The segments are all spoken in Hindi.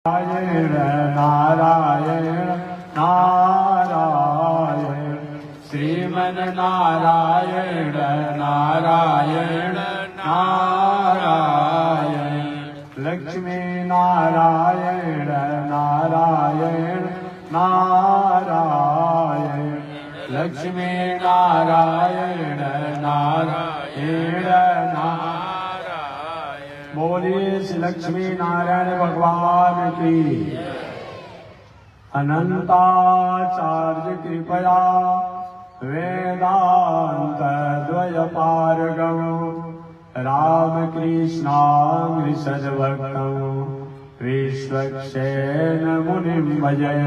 नारायण नारायण नारायण श्रीमन नारायण नारायण नारायण लक्ष्मी नारायण नारायण नारायण लक्ष्मी नारायण नारायण नारायण। बोलिए श्री लक्ष्मी नारायण भगवान की। अनंताचार्य कृपया वेदांत द्वय पारगम रामकृष्णामृषद्भक्तं विश्वक्सेन मुनिं भजे।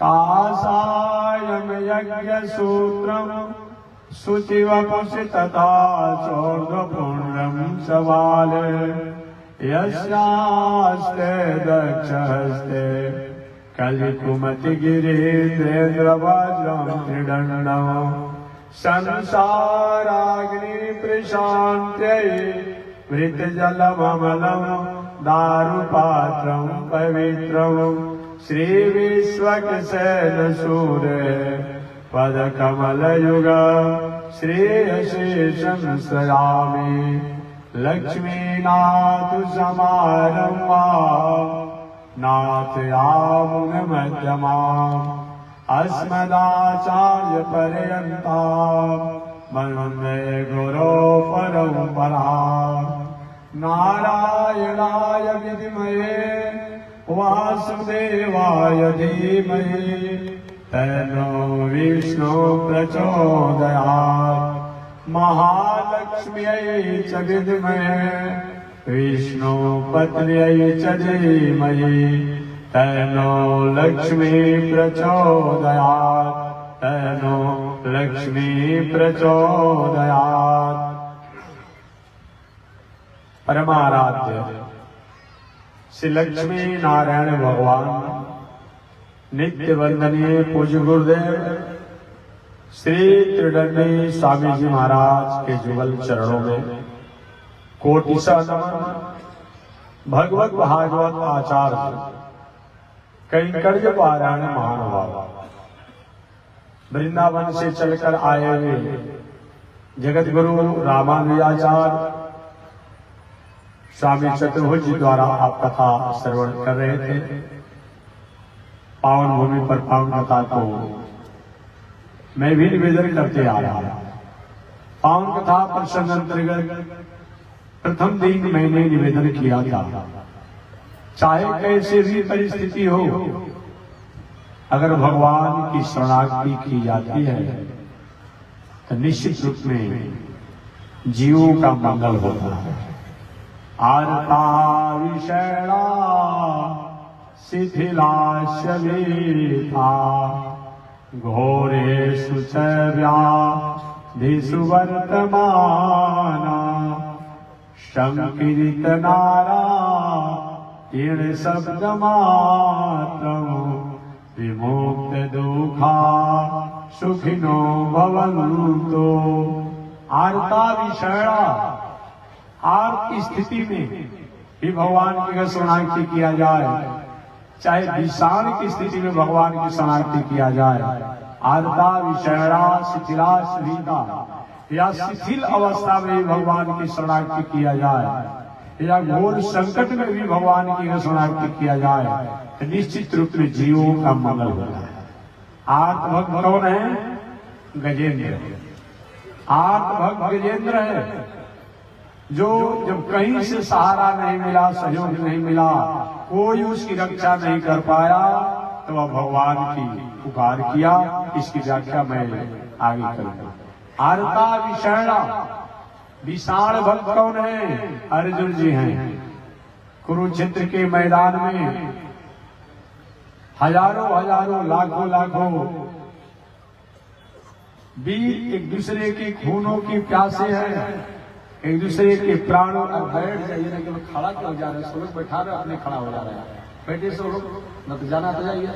काषायं यज्ञसूत्रं शुचिवपुषि तथा चोर्ध्वपुण्ड्रं सवाले यस्यास्ते दक्षहस्ते कलिकुमतिगिरीन्द्रेन्द्रवज्रं त्रिदण्डं संसाराग्निप्रशान्त्यै मृतजलममलं दारुपात्रं पवित्रं श्रीविश्वक्सेनसूरे पदकमलयुग श्रेयशेषं श्रयामि। लक्ष्मीनाथ समारम्भा नाथयामुनमध्यमाम् अस्मदाचार्यपर्यन्तां वन्दे गुरो परम्पराम्। नारायणाय विद्महे वासुदेवाय धीमहि तन्नो विष्णु प्रचोदयात्। महालक्ष्म्यै च विद्महे विष्णुपत्न्यै च धीमहि तन्नो लक्ष्मी प्रचोदयात्। तन्नो लक्ष्मी प्रचोदयात्। परमाराध्य श्री लक्ष्मी नारायण भगवान नित्य वंदनीय पूज्य गुरुदेव श्री त्रिदंडी स्वामी जी महाराज के जुगल चरणों में कोटिशा नमन। भगवत भागवत आचार्य कैंकर्य पारायण महानुभाव वृंदावन से चलकर आए हुए जगत गुरु रामानुजाचार्य स्वामी चतुर्भुज जी द्वारा आप कथा श्रवण कर रहे थे। पावन भूमि पर पावन कथा को मैं भी निवेदन करते आ रहा हूं। पावन कथा प्रसंग अंतर्गत प्रथम दिन मैंने निवेदन किया था, चाहे कैसे भी परिस्थिति हो, अगर भगवान की शरणागति की जाती है तो निश्चित रूप में जीवों का मंगल होता है। आरता विषैणा शिथिलास्य वीथा घोरेषु च व्याधिषु वर्तमाना संकीर्तनारायण शब्दमात्रं विमुक्तदुःखा सुखिनो भवन्तु। आरता विषैणा, आर की स्थिति में भी भगवान की शरणागति किया जाए, चाहे विषाण की स्थिति में भगवान की शरणागति किया जाए। आरता विषैणा शिथिला सुविधा, या शिथिल अवस्था में भी भगवान की शरणागति किया जाए, या घोर संकट में भी भगवान की शरणागति किया जाए तो निश्चित रूप में जीवों का मंगल होता है। आर्त भक्त कौन है? गजेंद्र। आर्त भक्त गजेंद्र है जो जब कहीं से सहारा नहीं मिला, सहयोग नहीं मिला, कोई उसकी रक्षा नहीं कर पाया तो वह भगवान की पुकार किया। इसकी व्याख्या मैं आगे करूंगा। आरता विषैणा, विषाण भक्त कौन है? अर्जुन जी हैं। कुरुक्षेत्र के मैदान में हजारों हजारों लाखों लाखों वीर एक दूसरे के खूनों की प्यासे हैं, एक दूसरे के प्राणों पर बैठ जाइए ना, कि खड़ा क्यों जा रहे हैं? सब लोग बैठा रहे, अपने खड़ा हो जा रहे हैं। बैठे सब लोग, न तो जाना तो जाइए।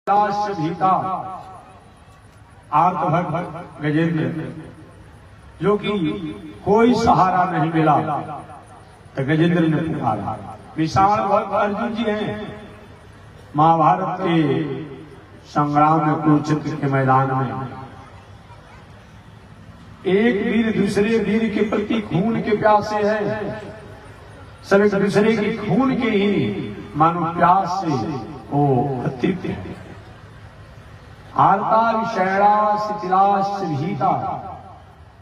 भीता आर्तभक्त गजेंद्र, जो कि कोई सहारा नहीं मिला, तो गजेंद्र ने पुकारा। विशाल भक्त अर्जुन जी हैं, महाभारत के संग्राम में कुरुक्षेत्र के मैदान में एक वीर दूसरे वीर के प्रति खून के प्यासे है, सब एक दूसरे की खून के ही मानो प्यास से वो अतृप्त है। आर्ता विषैणा शिथिलाश्च भीता,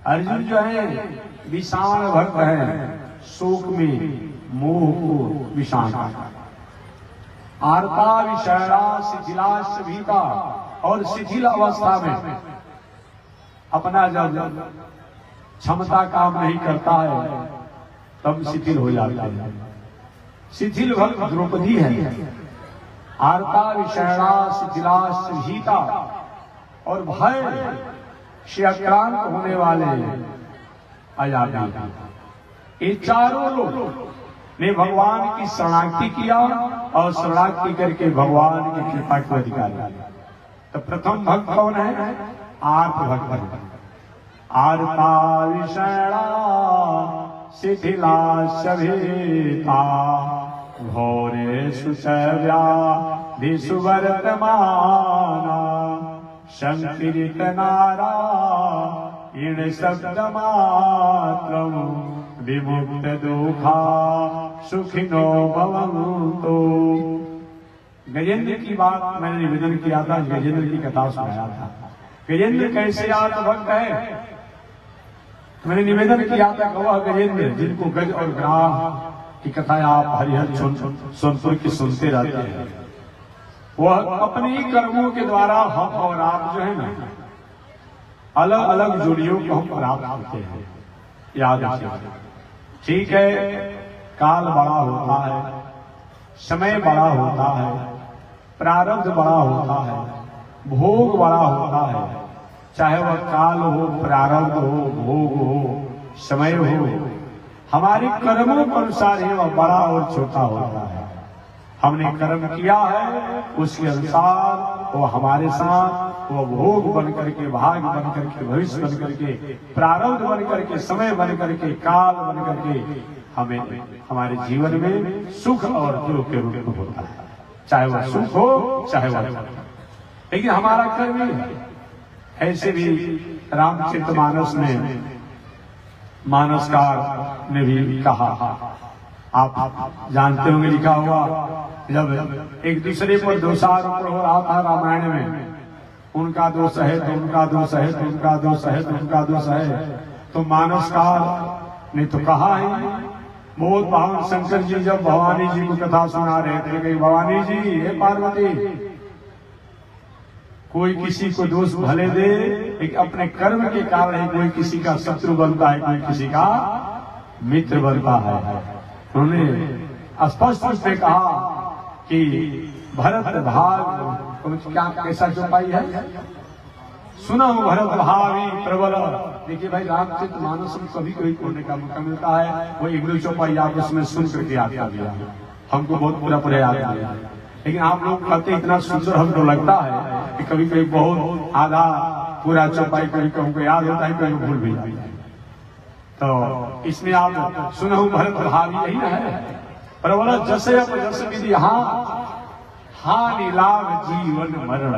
अर्जुन जो है विषाण भक्त है, शोक में मोह को विषाण। आर्ता विषैणा शिथिलाश्च भीता, और शिथिल अवस्था में अपना जब क्षमता काम नहीं करता है तब शिथिल हो जाता है। शिथिल भक्त द्रौपदी है। आर्ता विषैणा शिथिलाश्च भीता, और भय से आक्रांत होने वाले अजामिल। ये चारों लोग ने भगवान की शरणागति किया और शरणागति करके भगवान की कृपा को अधिकार किया। तो प्रथम भक्त कौन है? आर्त भक्त। आर्ता विषैणा शिथिलाश्च भीता, घोरेषु च व्याधिषु वर्तमाना, संकीर्तनारायण शब्दमात्रं विमुक्त दुःखा सुखिनो भवन्तु। गजेंद्र की बात मैंने निवेदन किया था, गजेंद्र की कथा सुनाया था। गजेंद्र कैसे आत्मभक्त है, मैंने निवेदन किया था। वह गजेंद्र जिनको गज और ग्राह की कथाएं आप हरिहर सोनपुर की सुनते रहते हैं, वह अपने ही कर्मों के द्वारा हम और आप जो है ना, अलग अलग जोड़ियों को हम प्राप्त करते हैं। याद रखिए, ठीक है, काल बड़ा होता है, समय बड़ा होता है, प्रारब्ध बड़ा होता है, भोग बड़ा होता है, चाहे वह काल हो, प्रारब्ध हो, भोग हो, समय हो, हमारे कर्मों के अनुसार ही वह बड़ा और छोटा होता है। हमने कर्म किया है उसके अनुसार वो हमारे साथ वो भोग बन करके, भाग बन करके, भविष्य बन करके, प्रारब्ध बन करके, समय बन करके, काल बन करके हमें हमारे जीवन में सुख और दुख के रूप में होता है, चाहे वह सुख हो चाहे वह दुख। लेकिन हमारा कर्म है। ऐसे भी रामचरितमानस में मानसकार ने भी कहा, आप जानते होंगे, लिखा हुआ, जब एक दूसरे पर दोषारोपण हो रहा था रामायण में, उनका दोष है तो उनका दोष है, तो उनका दोष है तो उनका दोष है, तो मानसकार ने तो कहा है। बहुत पावन शंकर जी जब भवानी जी को कथा सुना रहे थे कि भवानी जी, हे पार्वती, कोई किसी को दोष भले दे, लेकिन अपने कर्म के कारण ही कोई किसी का शत्रु बनता है, कोई किसी का मित्र बनता है। उन्होंने स्पष्ट रूप से कहा कि भरत भाग क्या कैसा चौपाई है, सुना हूं भरत भावी प्रबल। देखिए भाई, रामचरितमानस में कभी कभी पढ़ने का मौका मिलता है, वो एक दो चौपाई आप उसमें सुन करके याद कर दिया, हमको बहुत पूरा याद किया। लेकिन आप लोग कहते इतना सुंदर हमको लगता है कि कभी कभी बहुत आधा पूरा चौपाई कभी हमको याद होता है, कभी भूल भी जाता है। तो इसमें आप सुना हूं भरत भावी, यही ना है, प्रबल जैसे जस विधि हानि लाभ जीवन मरण।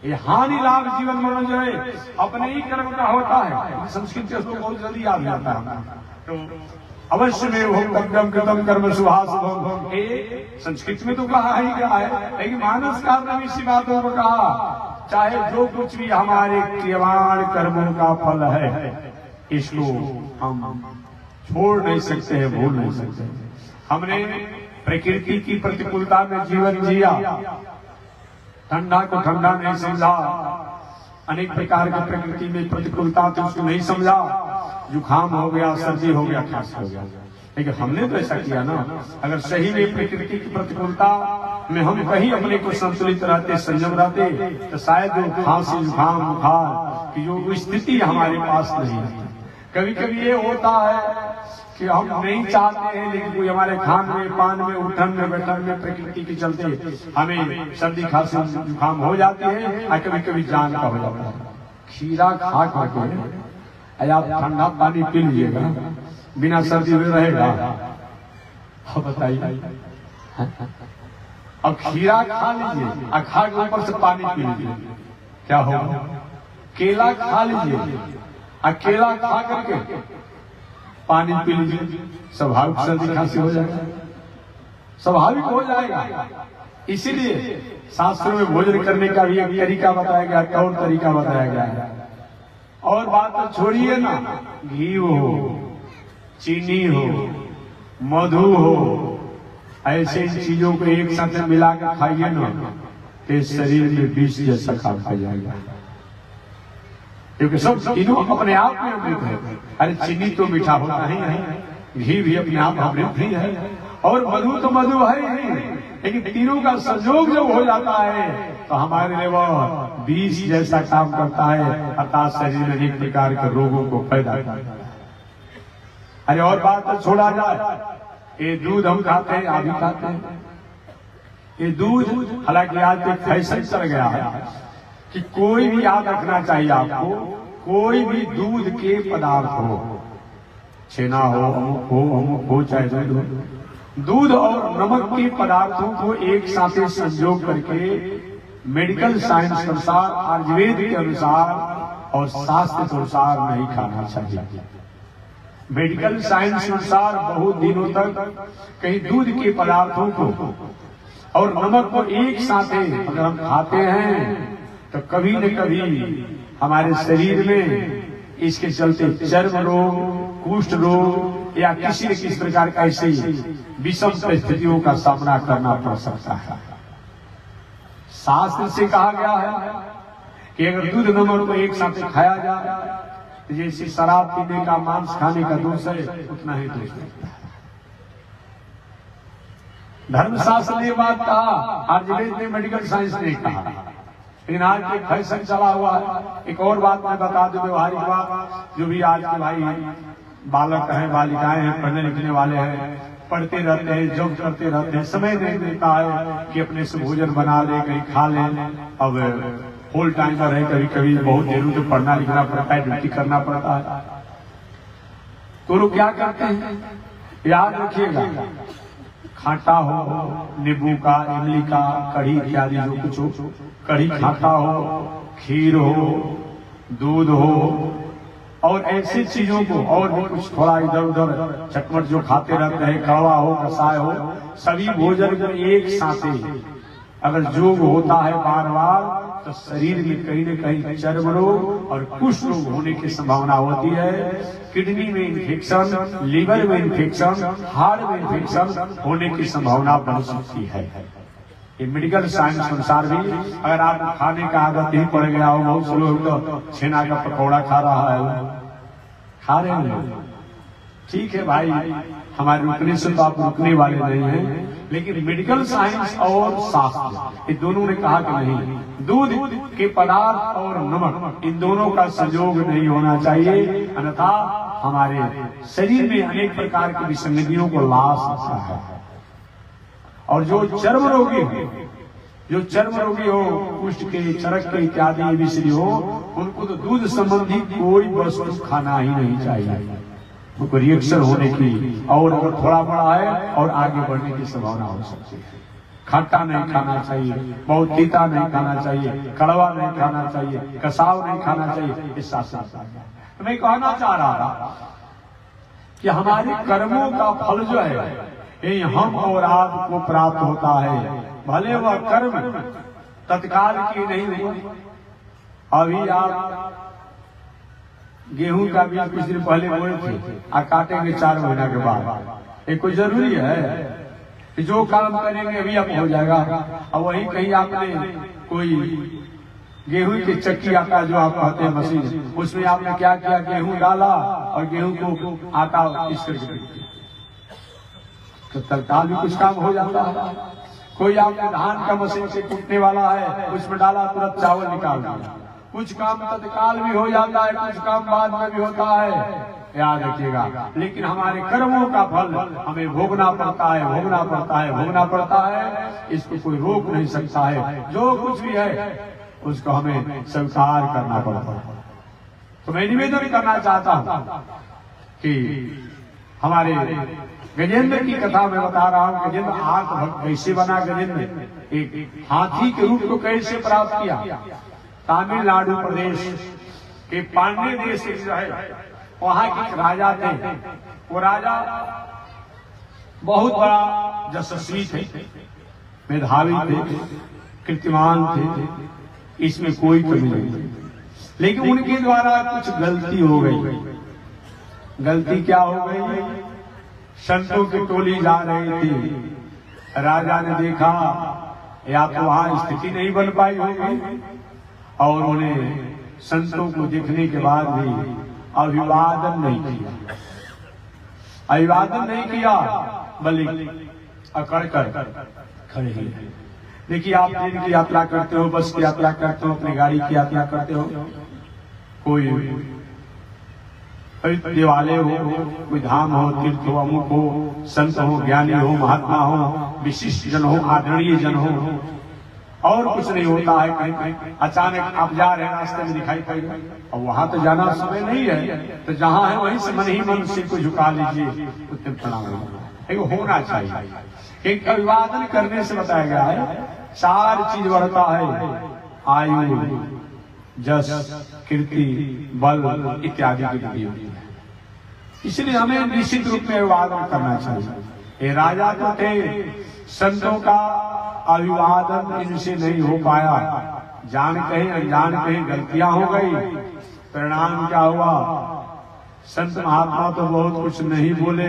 ये हानि लाभ जीवन मरण जो है अपने ही कर्म का होता है। संस्कृत के श्लोक बहुत जल्दी याद जाता है, तो अवश्य में वो कर्म कृतम कर्म सुहास भोग, संस्कृत में तो कहा ही क्या है, लेकिन मानसकार ने इसी बातों को कहा, चाहे जो कुछ भी हमारे क्रियमाण कर्मों का फल है, इसको हम छोड़ नहीं सकते हैं, भूल नहीं सकते। हमने प्रकृति की प्रतिकूलता में जीवन जिया, ठंडा को ठंडा नहीं समझा, अनेक प्रकार की प्रकृति में प्रतिकूलता थी उसको नहीं समझा, जुकाम हो गया, सर्दी हो गया, खांसी हो गया। लेकिन हमने तो ऐसा किया ना, अगर सही में प्रकृति की प्रतिकूलता में हम कहीं अपने को संतुलित रहते, संयम रहते, तो शायद जो खांसी, जुकाम, बुखार की जो स्थिति हमारे पास नहीं है। कभी कभी ये होता है कि हम नहीं चाहते हैं, लेकिन कोई हमारे खान में, पान में, उठन में, बैठन में प्रकृति के चलते हमें सर्दी खांसी जुकाम हो जाती है और कभी कभी जान का हो जाता है। खीरा खा करके आप ठंडा पानी पी लीजिएगा, बिना सर्दी हुए रहेगा? बताइए। अब खीरा खा लीजिए और खा के ऊपर से पानी पी लीजिए, क्या होगा? केला खा लीजिए और केला खा करके पानी पी लीजिए, स्वाभाविक सर्दी खांसी हो जाएगा, स्वाभाविक हो जाएगा। इसीलिए शास्त्रों में भोजन करने का भी एक तरीका बताया गया, और तरीका बताया गया है। और बात तो छोड़िए ना, घी हो, चीनी हो, मधु हो, ऐसे चीजों को एक साथ मिलाकर खाइए ना, तो शरीर में विष जैसा काम कर जाएगा, क्योंकि सब तीनों अपने आप में अमृत है। अरे चीनी तो मीठा होता ही है, घी भी अपने आप अमृत ही है, और मधु तो मधु है ही, लेकिन तीनों का संयोग जब हो जाता है तो हमारे लिए वह विष जैसा काम करता है, अर्थात शरीर में अनेक प्रकार के रोगों को पैदा करता है। अरे और बात तो छोड़ा जाए, ये दूध हम खाते हैं, आप भी खाते हैं। ये दूध हालांकि आज एक फैशन चल गया है कि कोई भी याद रखना चाहिए आपको, कोई भी दूध के पदार्थ हो, छेना हो, अमुक हो, चाहे दूध हो, दूध और नमक के पदार्थों को एक साथ संयोग करके मेडिकल साइंस के अनुसार, आयुर्वेद के अनुसार और शास्त्र के अनुसार नहीं खाना चाहिए। मेडिकल साइंस के अनुसार बहुत दिनों तक कहीं दूध के पदार्थों को और नमक को एक साथ अगर हम खाते हैं तो कभी न कभी हमारे शरीर में इसके चलते चर्म रोग, कुष्ठ रोग या किसी न किसी प्रकार का ऐसी विषम परिस्थितियों का सामना करना पड़ सकता है। शास्त्र से कहा गया है कि अगर दूध नमक को एक साथ खाया जाए, जैसे शराब पीने का, मांस खाने का दोष है, उतना ही दोष है। धर्मशास्त्र ने बात कहा, आयुर्वेद ने, मेडिकल साइंस ने कहा, लेकिन आज एक फैशन चला हुआ है। एक और बात मैं बता दूं, व्यवहारिक बात, जो भी आज के भाई बालक हैं, बालिकाएं हैं, पढ़ने लिखने वाले हैं, पढ़ते रहते हैं, जॉब करते रहते हैं, समय नहीं मिलता है कि अपने से भोजन बना ले, कहीं खा ले। अब फुल टाइमर है, कभी कभी बहुत देर तो पढ़ना लिखना पड़ता है, ड्यूटी करना पड़ता है, तो लोग क्या करते हैं, याद रखिएगा, खाटा हो, नींबू का, इमली का, कढ़ी इत्यादि जो कुछ हो, कढ़ी खाटा हो, खीर हो, दूध हो, और ऐसी चीजों को, और भी कुछ थोड़ा इधर उधर चटपट जो खाते रहते हैं, कड़वा हो, कसाय हो, सभी भोजन को एक साथ अगर योग होता है बार बार, तो शरीर में कहीं न कहीं चर्म रोग और कुष्ठ रोग होने की संभावना होती है। किडनी में इन्फेक्शन, लीवर में इन्फेक्शन, हार्ट में इन्फेक्शन होने की संभावना बढ़ सकती है। ये मेडिकल साइंस के अनुसार भी अगर आप खाने का आदत ही पड़ गया हो, बहुत से लोग तो छेना का पकौड़ा खा रहा है, खा रहे हैं, ठीक है भाई, हमारे रुकने से तो आप रुकने वाले नहीं हैं, लेकिन मेडिकल साइंस और शास्त्र, ये दोनों ने कहा कि नहीं, दूध के पदार्थ और नमक, इन दोनों का संयोग नहीं होना चाहिए, अन्यथा हमारे शरीर में अनेक प्रकार की विसंगतियों को ला सकता है। और जो चर्म रोगी हो, कुष्ठ के, चरक के इत्यादि विषय हो, उनको तो दूध संबंधी कोई वस्तु खाना ही नहीं चाहिए, उनको रिएक्शन होने की, और अगर थोड़ा बड़ा है और आगे बढ़ने की संभावना हो सकती है। खट्टा नहीं खाना चाहिए, बहुत तीता नहीं खाना चाहिए, कड़वा नहीं खाना चाहिए, कसाव नहीं खाना चाहिए। इस शास्त्र मैं कहना चाह रहा था कि हमारे कर्मों का फल जो है ये हम और आपको प्राप्त होता है, भले वह कर्म तत्काल की नहीं हुआ। अभी आप गेहूं का बीज कुछ दिन पहले बोए थे, आ काटेंगे 4 महीना के बाद, ये कोई जरूरी है कि जो काम करेंगे अभी अब हो जाएगा। अब वही कहीं आपने कोई गेहूं की चक्की आता जो आप कहते हैं मशीन, उसमें आपने क्या किया, गेहूं डाला और गेहूं को आटा इस करके तो तत्काल भी कुछ काम हो जाता है। कोई आपने धान का मशीन से कूटने वाला है, उसमें डाला तुरंत चावल निकाल दिया, कुछ काम तत्काल भी हो जाता है, कुछ काम बाद में भी होता है। याद रखिएगा। लेकिन हमारे कर्मों का फल हमें भोगना पड़ता है, भोगना पड़ता है, भोगना पड़ता है। इसको कोई रोक नहीं सकता है। जो कुछ भी है उसको हमें स्वीकार करना पड़ता है। तो मैं निवेदन करना चाहता हूं कि हमारे गजेंद्र की कथा में बता रहा हूं। गजेंद्र आर्त भक्त कैसे बना? गजेंद्र एक हाथी के रूप को कैसे प्राप्त किया? तमिलनाडु प्रदेश के पांडे देश जो है वहां के राजा थे। वो राजा बहुत बड़ा यशस्वी थे, मेधावी थे, कीर्तिमान थे, इसमें कोई कमी नहीं थी। लेकिन उनके द्वारा कुछ गलती हो गई। गलती क्या हो गई? संतों की टोली जा रही थी। राजा ने देखा या तो वहां स्थिति नहीं बन पाई होगी, और उन्हें संतों को देखने के बाद भी अभिवादन नहीं किया। अभिवादन नहीं किया, बल्कि अकड़ कर खड़े ही। देखिए, आप ट्रेन की यात्रा करते हो, बस की यात्रा करते हो, अपनी गाड़ी की यात्रा करते हो, कोई देवालय हो, कोई धाम हो, तीर्थ हो, अमुक हो, संत हो, ज्ञानी हो, महात्मा हो, विशिष्ट जन हो, आदरणीय जन हो, और कुछ नहीं होता है। कहीं अचानक आप जा रहे हैं, रास्ते में दिखाई पड़ गया, और वहां तो जाना समय नहीं है, तो जहां है वहीं से मन ही मन सिर को झुका लीजिए, उत्तर प्रणाम होना चाहिए। एक अभिवादन करने से बताया गया है 4 चीज बढ़ता है: आयु, जस, कीर्ति, बल इत्यादि की वृद्धि होती है। इसलिए हमें निश्चित रूप में अभिवादन करना चाहिए। ये राजा तो थे, संतों का अभिवादन इनसे नहीं हो पाया। जान कहीं अनजान कहीं गलतियां हो गई, परिणाम क्या हुआ? संत महात्मा तो बहुत कुछ नहीं बोले,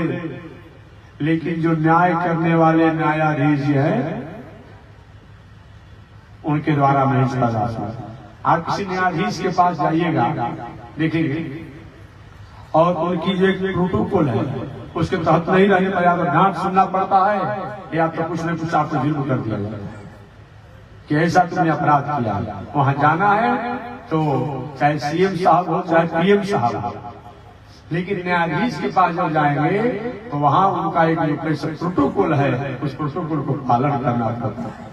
लेकिन जो न्याय करने वाले न्यायाधीश है उनके द्वारा नहीं चला जा सकता। आप किसी न्यायाधीश के पास जाइएगा, देखेंगे, और उनकी जो एक प्रोटोकॉल है उसके तहत नहीं रहने पर या तो डांट सुनना पड़ता है, या तो कुछ न कुछ आपको जुर्म कर दिया जाता है कि ऐसा तुमने अपराध किया। वहां जाना है तो चाहे सीएम साहब हो, चाहे पीएम साहब हो, लेकिन न्यायाधीश के पास जब जाएंगे तो वहां उनका एक प्रोटोकॉल है, उस प्रोटोकॉल को पालन करना पड़ता है।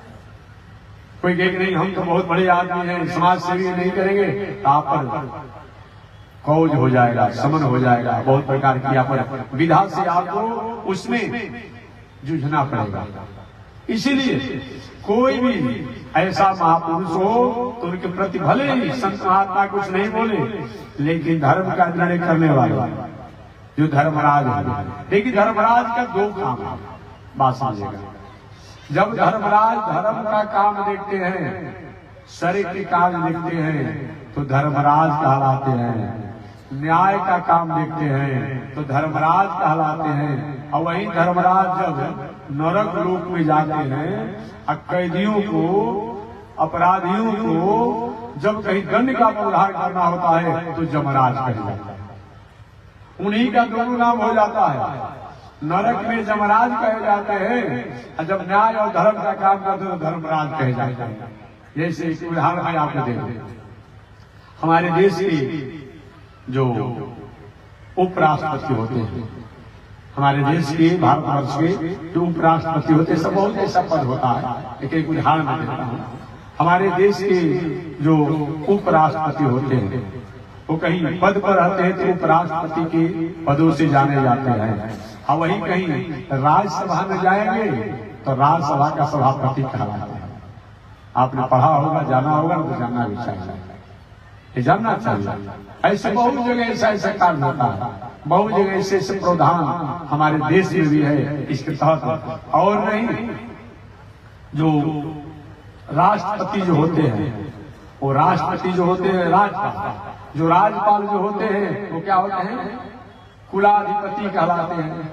कोई कहे नहीं हम तो बहुत बड़े आदमी हैं, समाज सेवी नहीं करेंगे, तो आप पर फौज हो जाएगा, समन हो जाएगा, बहुत प्रकार की आप पर विधा से आपको उसमें जूझना पड़ेगा। इसीलिए कोई भी ऐसा महापुरुष हो तो उनके प्रति भले ही संत महात्मा कुछ नहीं बोले, लेकिन धर्म का निर्णय करने वाले जो धर्मराज है। देखिए, धर्मराज का 2 काम है, बात समझिएगा। जब धर्मराज धर्म का काम देखते हैं, शरीर के काम देखते हैं, तो धर्मराज कहलाते हैं। न्याय का काम देखते हैं तो धर्मराज कहलाते हैं। और वही धर्मराज जब नरक लोक में जाते हैं, कैदियों को, अपराधियों को जब कहीं दंड का उद्धार करना होता है तो जमराज कह जाता है। उन्हीं का दोनों नाम हो जाता है। नरक में जमराज कहे जाते हैं, और जब न्याय और धर्म का काम करते तो धर्मराज कहे जाते हैं। जैसे एक उदाहरण मैं आपको देखो, हमारे देश के जो उपराष्ट्रपति होते हैं, हमारे देश के, भारतवर्ष के जो उपराष्ट्रपति होते हैं, सब बहुत ऐसा पद होता है। एक उदाहरण मैं देता हूँ। हमारे देश के जो उपराष्ट्रपति होते हैं वो कहीं पद पर रहते हैं तो उपराष्ट्रपति के पदों से जाने जाते हैं, और वही कहीं राज्यसभा में जाएंगे तो राज्यसभा का सभापति कहलाते हैं। आपने पढ़ा होगा, जाना होगा, तो जानना भी चाहिए, ये जानना चाहिए। ऐसे बहुत जगह ऐसा काम होता है, बहुत जगह ऐसे प्रावधान हमारे देश में भी है इसके तहत। और नहीं, जो राष्ट्रपति जो होते हैं, वो राष्ट्रपति जो होते हैं, राजपाल, जो राजपाल जो होते हैं वो क्या होते हैं? कुलाधिपति कहलाते हैं।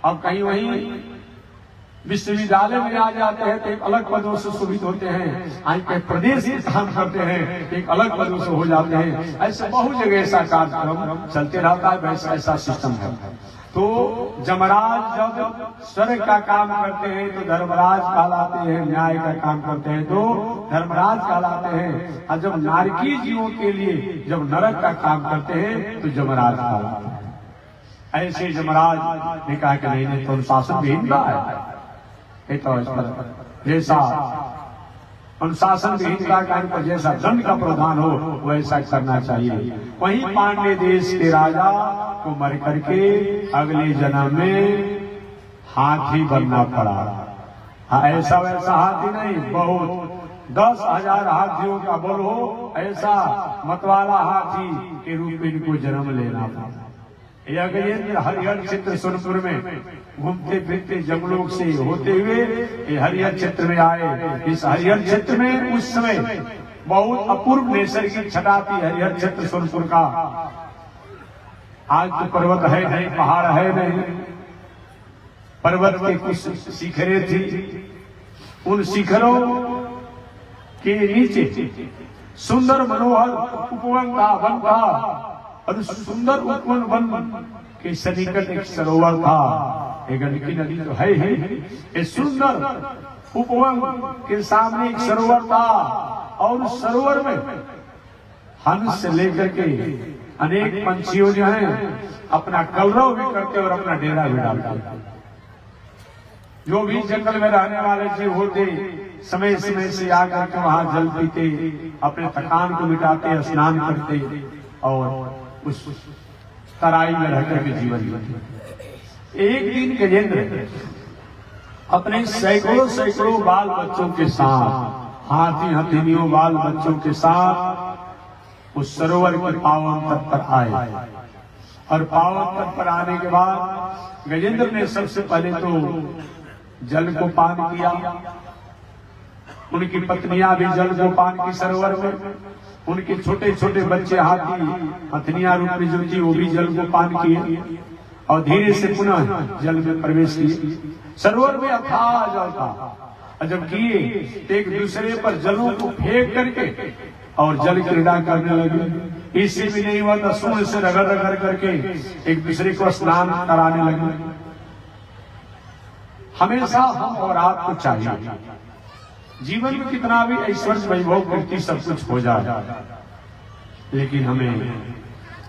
अब कहीं वहीं विश्वविद्यालय में आ जाते हैं तो एक अलग पदों से सुविध होते हैं, आज के प्रदेश में काम करते हैं एक अलग पदों से हो जाते हैं। ऐसे बहुत जगह ऐसा कार्यक्रम चलते रहता है, वैसा ऐसा सिस्टम है। तो जमराज जब स्वर्ग का काम करते हैं तो धर्मराज कहलाते हैं, न्याय का काम करते हैं तो धर्मराज कहलाते हैं, और जब नारकी जीवों के लिए जब नरक का काम करते हैं तो जमराज कहलाते हैं। ऐसे यमराज ने कहा कि नहीं तो अनुशासन विहीनता है, तो इस पर जैसा अनुशासन विहीनता का पर जैसा दंड का प्रावधान हो वैसा करना चाहिए। वहीं पांडे देश के राजा को मर करके अगले जन्म में हाथी बनना पड़ा। हाँ, ऐसा वैसा हाथी नहीं, बहुत 10,000 हाथियों का बल हो ऐसा मतवाला हाथी के रूप में इनको जन्म लेना पड़ा। यह गजेंद्र हरिहर क्षेत्र सोनपुर में घूमते फिरते जंगलों से होते हुए ये हरिहर क्षेत्र में आए। इस हरिहर क्षेत्र में उस समय बहुत अपूर्व नैसर्गिक छटा थी। हरिहर क्षेत्र सोनपुर का आज तो पर्वत है नहीं, पहाड़ है नहीं, पर्वत के कुछ शिखरें थी। उन शिखरों के नीचे सुंदर मनोहर उपवन था, वन था, और उस सुंदर उपवन वन के सन्निकट एक सरोवर था। एक गंडकी नदी तो है ही, एक सुंदर उपवन के सामने एक सरोवर था, और उस सरोवर में हंस से लेकर के अनेक पंछियों जो हैं अपना कलरव भी करते और अपना डेरा भी डालते। जो भी जंगल में रहने वाले जीव होते समय समय से आकर के वहां जल पीते, अपने थकान को मिटाते, स्नान करते और उस तराई में रहकर के जीवन जीते। एक दिन गजेंद्र अपने सैकड़ों बाल बच्चों के साथ, हाथी हथिनियों बाल बच्चों के साथ उस सरोवर के पावन तट पर आए। और पावन तट पर आने के बाद गजेंद्र ने सबसे पहले तो जल को पान किया। उनकी पत्नियां भी जल को पान की सरोवर में, उनके छोटे छोटे बच्चे हाथी हथनिया रूप में जो थी वो भी जल को पान किए और धीरे से पुनः जल में प्रवेश किए। सरोवर में अथाह जल था, और जब किए एक दूसरे पर जलों को फेंक करके और जल क्रीड़ा करने लगे। इससे भी नहीं हुआ तो सूर्य से रगड़ रगड़ करके एक दूसरे को स्नान कराने लगे। हमेशा हम और आपको चाहिए जीवन में कितना भी ऐश्वर्य वैभव कीर्ति सब कुछ हो जाए, लेकिन हमें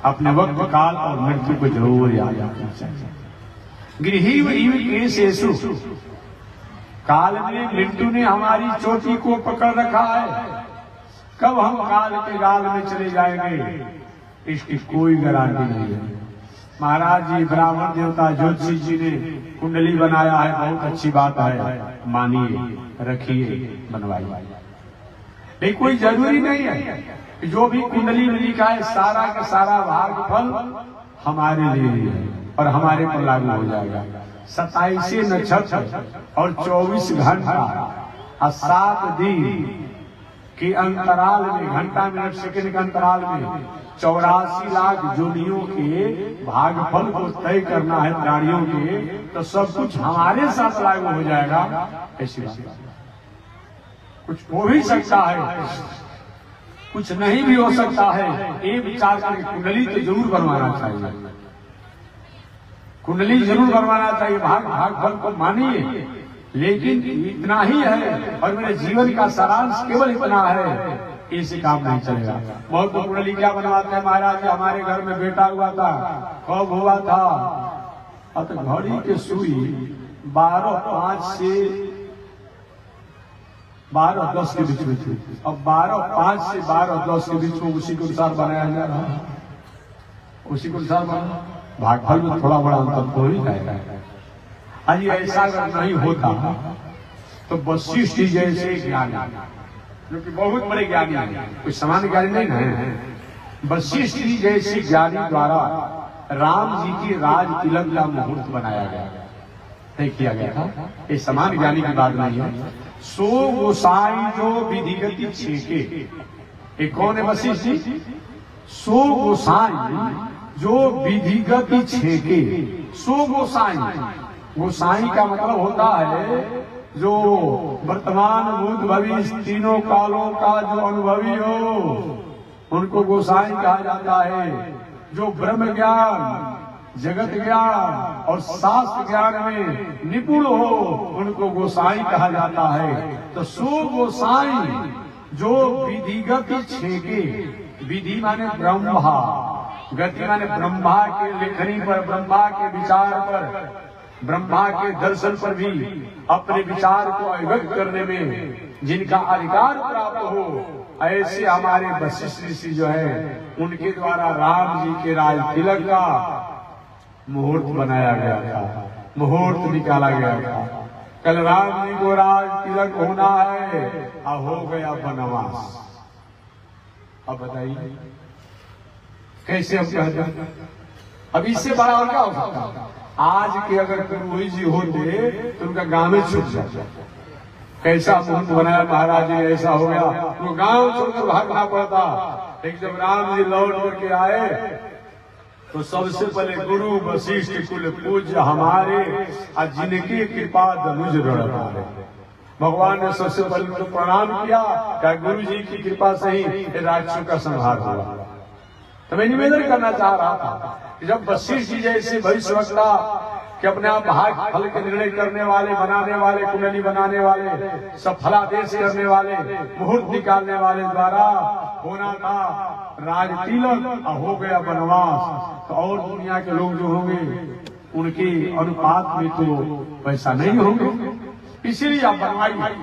अपने वक्त काल और मृत्यु को जरूर याद रखना चाहिए। गृहीव इव केशेषु, काल में मृत्यु ने हमारी चोटी को पकड़ रखा है। कब हम काल के गाल में चले जाएंगे इसकी कोई गारंटी नहीं है। महाराज जी ब्राह्मण देवता ज्योतिष जी ने कुंडली बनाया है, बहुत अच्छी बात है, मानिए, रखिए, बनवाइए, लेकिन कोई जरूरी नहीं है कि जो भी कुंडली में लिखा है सारा का सारा भाग फल हमारे लिए है और हमारे पर लागू हो जाएगा। 27 नक्षत्र और 24 घंटा और 7 दिन के अंतराल में, घंटा मिनट सेकंड के अंतराल में 84 लाख जोनियों के भागफल को तय करना है प्राणियों के, तो सब कुछ हमारे साथ लागू हो जाएगा। ऐसी बात कुछ हो भी सकता है, कुछ नहीं भी हो सकता है। ये विचार करके कुंडली तो जरूर बनवाना चाहिए, कुंडली जरूर बनवाना चाहिए। भागफल को मानिए, लेकिन इतना ही है और मेरे जीवन का सारांश केवल इतना है, इससे काम नहीं चलेगा। बहुत तो कुंडली क्या बनवाते हैं महाराज, हमारे घर में बेटा हुआ था, कब हुआ था, अब तो घड़ी के सुई 12:05 से 12:10 के बीच में थी, अब 12:05 से 12:10 के बीच में उसी के अनुसार बनाया जा रहा है, उसी के अनुसार बना। भागफल में थोड़ा बड़ा अंतर तो ही जाएगा। आज ऐसा अगर नहीं होता तो वशिष्ठ जी जैसे ज्ञानी, जो कि बहुत बड़े ज्ञानी है, कोई सामान्य ज्ञानी नहीं है, वशिष्ठ जी जैसे ज्ञानी द्वारा राम जी की राज तिलक का मुहूर्त बनाया गया, तय किया गया था। ये सामान्य ज्ञानी की बात नहीं है। सो गोसाई जो विधिगति छेके, एक कौन है वशिष्ठ जी? सो गोसाई जो विधिगति छेके। सो गोसाई, गोसाई का मतलब होता है जो वर्तमान भूत भविष्य तीनों कालों का जो अनुभवी हो, उनको गोसाई कहा जाता है। जो ब्रह्म ज्ञान, जगत ज्ञान और शास्त्र ज्ञान में निपुण हो, उनको गोसाई कहा जाता है। तो सो गोसाई जो विधिगत छेके, विधि माने ब्रह्मा गति माने ब्रह्मा के लेखनी पर, ब्रह्मा के विचार पर, ब्रह्मा के दर्शन पर भी अपने विचार को अभिव्यक्त करने में जिनका अधिकार प्राप्त हो, ऐसे हमारे वशिष्ठ ऋषि जो है उनके द्वारा राम जी के राज तिलक का मुहूर्त बनाया गया था, मुहूर्त निकाला गया था। कल राम जी को राज तिलक होना है, अब हो गया वनवास। अब बताइए कैसे हम कहते हैं? अब इससे बड़ा और क्या हो सकता है? आज के अगर पुरोहित जी होते तो उनका गांव में छूट जाता। कैसा मुहूर्त बनाया महाराज जी, ऐसा हो गया, उनको गांव छोड़कर भागना पड़ता। लेकिन जब राम जी लौट करके आए तो सबसे पहले गुरु वशिष्ठ कुल पूज्य हमारे, जिनकी कृपा धनुज रण पारे। भगवान ने सबसे पहले उनको प्रणाम किया, क्या गुरु जी की कृपा से ही राक्षसों का संहार हुआ। तो मैं निवेदन करना चाह रहा था कि जब वशिष्ठ जी जैसे भविष्यवक्ता कि अपने आप भाग फल के निर्णय करने वाले, बनाने वाले, कुंडली बनाने वाले, सब फलादेश करने वाले, मुहूर्त निकालने वाले द्वारा होना था राज तिलक, हो गया वनवास, तो और दुनिया के लोग जो होंगे उनके अनुपात में तो वैसा नहीं होंगे, इसीलिए आप बनवाइए।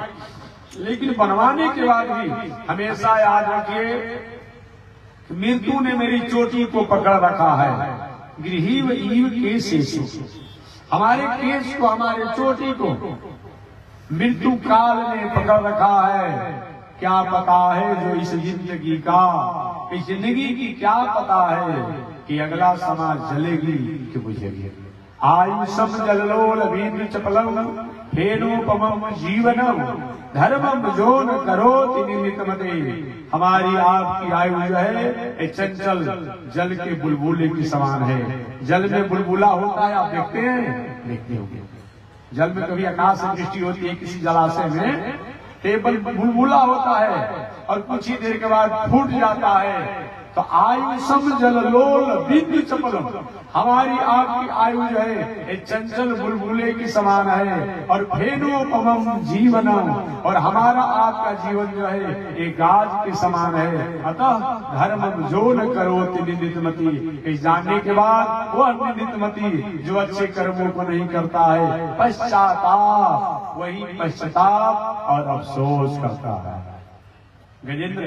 लेकिन बनवाने के बाद भी हमेशा याद रखिए, मृत्यु ने मेरी चोटी को पकड़ रखा है, गृहीव ईव केशेषु, हमारे केश को, हमारे चोटी को मृत्यु काल ने पकड़ रखा है। क्या पता है जो इस जिंदगी का, इस जिंदगी की क्या पता है कि अगला समाज जलेगी कि बुझेगी। आयुषम जलोल वीर चपलम फेनोपमम जीवनम धर्मम जो न करो निमित्तमते। हमारी आपकी आयु जो है चंचल जल के बुलबुले की समान है। जल में बुलबुला होता है, आप देखते हैं, देखते होंगे। जल में कभी आकाश से दृष्टि होती है किसी जलाशय में, टेबल बुलबुला होता है और कुछ ही देर के बाद फूट जाता है। तो आयु सम जलोल बिंदु चपलम, हमारी आपकी आयु जो है एक चंचल बुलबुले की समान है। और फेनोपमम जीवनम, और हमारा आपका जीवन जो है एक गाज के समान है। अतः धर्मम जो न करो निंदितमती, इस जानने के बाद वह निंदितमती जो अच्छे कर्मों को नहीं करता है, पश्चाताप, वही पश्चाताप और अफसोस करता है। गजेंद्र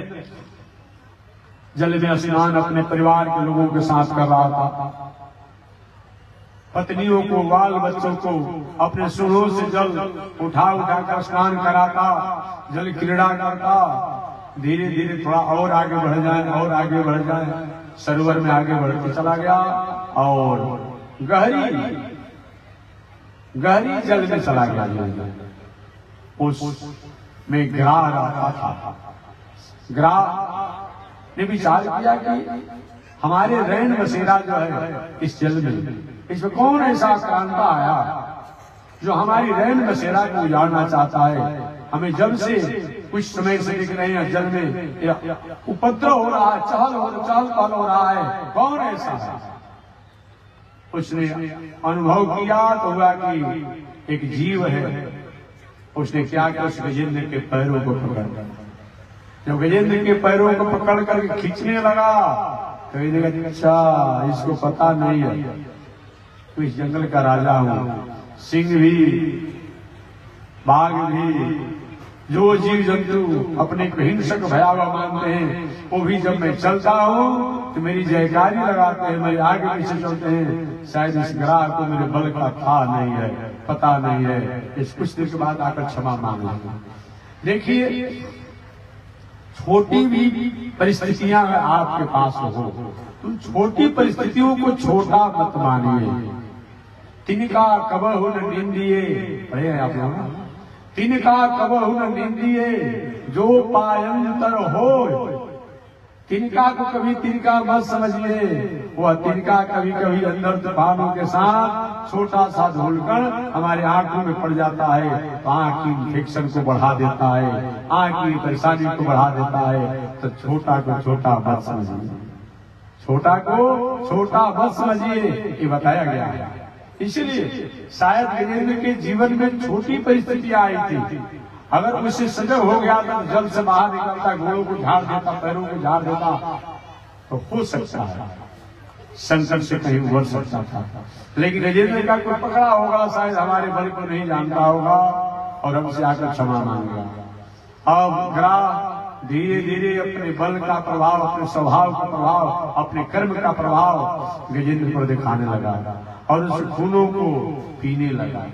जल में स्नान अपने परिवार के लोगों के साथ कर रहा था। पत्नियों को, बाल बच्चों को अपने सूढ़ों से जल उठा कर स्नान कराता, जल क्रीड़ा करता। धीरे धीरे थोड़ा और आगे बढ़ जाए, और आगे बढ़ जाए, सरोवर में आगे बढ़ते चला गया और गहरी जल में चला गया। उस में ग्राह रहा था। ग्राह ने विचार किया कि हमारे रैन बसेरा जो है इस जल में, इसमें कौन ऐसा क्रांता आया जो हमारी रैन बसेरा को उजाड़ना चाहता है। हमें जब से कुछ समय से देख रहे हैं जल में उपद्रव हो रहा है, चहल पहल हो रहा है, कौन ऐसा है। उसने अनुभव किया तो हुआ कि एक जीव है। उसने क्या किया, उस गजेंद्र के पैरों को पकड़, जब गजेंद्र के पैरों को पकड़ करके खींचने लगा तो ये लगा, अच्छा इसको पता नहीं है तो इस जंगल का राजा हूं। सिंह भी, बाघ भी, जो जीव जंतु अपने को हिंसक भयावह मानते हैं, वो भी जब मैं चलता हूं तो मेरी जयकारी लगाते हैं, मेरे आगे पीछे चलते हैं। शायद इस ग्राह को मेरे बल का था नहीं है, पता नहीं है। इस कुछ देर के बाद आकर क्षमा मांग लेंगे। देखिए, छोटी भी परिस्थितियां अगर आपके पास हो तो छोटी परिस्थितियों को छोटा मत मानिए। तिनका कबहु न निंदिए, पढ़े हैं आप लोग, तिनका कबहु न निंदिए जो पायंतर हो। तिनका को कभी तिनका मत समझिए, वह तिनका कभी कभी अंदर तूफानों के साथ छोटा सा धूलकण हमारे आंखों में पड़ जाता है तो आंख की इन्फेक्शन को बढ़ा देता है, आंख की परेशानी को बढ़ा देता है। तो छोटा को छोटा मत समझिए, छोटा को छोटा मत समझिए, ये बताया गया है। इसलिए शायद गजेंद्र के जीवन में छोटी परिस्थितियां आई थी, अगर उससे सजग हो गया तो जल से बाहर निकलता, घोड़ों को झाड़ देता, पैरों को झाड़ देता तो हो सकता है। संकट से कहीं उबर सकता था। लेकिन गजेंद्र का कोई पकड़ा होगा, शायद हमारे बल को नहीं जानता होगा और हमसे आकर क्षमा मांगेगा। अब ग्राह धीरे धीरे अपने बल का प्रभाव, अपने स्वभाव का प्रभाव, अपने कर्म का प्रभाव गजेंद्र पर दिखाने लगा और उस खूनों को पीने लगा।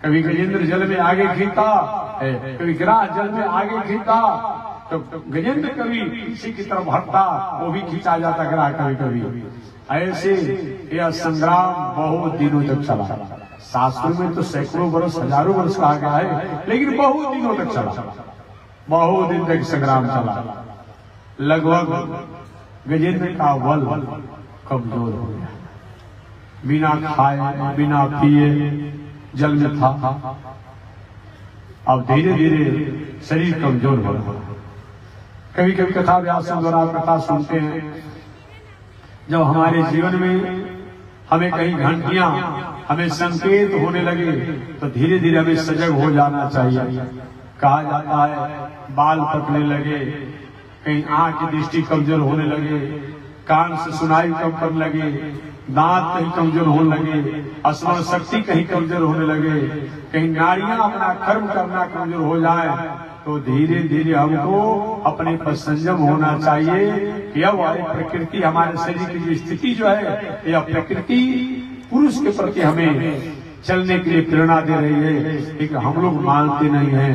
कभी गजेंद्र जल में आगे खींचता, कभी ग्राह जल में आगे खींचता, तो गजेंद्र कभी किसी की तरफ हटता, वो भी खींचा जाता ग्राह कभी कभी। ऐसे यह संग्राम बहुत दिनों तक चला। शास्त्रों में तो सैकड़ों वर्ष, हजारों वर्ष कहा गया है, लेकिन बहुत दिनों तक चला, बहुत दिन तक संग्राम चला। लगभग गजेंद्र का बल कमजोर हो गया, बिना खाए बिना पिए जल में था। अब धीरे धीरे शरीर कमजोर हो रहा। कभी कभी कथा व्यासों द्वारा कथा सुनते हैं, जब हमारे जीवन में हमें कहीं घंटियां, हमें संकेत होने लगे तो धीरे धीरे हमें सजग हो जाना चाहिए। कहा जाता है बाल पकने लगे, कहीं आंख की दृष्टि कमजोर होने लगे, कान से सुनाई कम करने लगे, दांत कहीं कमजोर होने लगे, स्मरण शक्ति कहीं कमजोर होने लगे, कहीं नाड़ियां अपना कर्म करना कमजोर हो जाए, तो धीरे धीरे हमको अपने पर संयम होना चाहिए कि अब प्रकृति, हमारे शरीर की स्थिति जो है, यह प्रकृति पुरुष के प्रति हमें चलने के लिए प्रेरणा दे रही है, लेकिन हम लोग मानते नहीं हैं।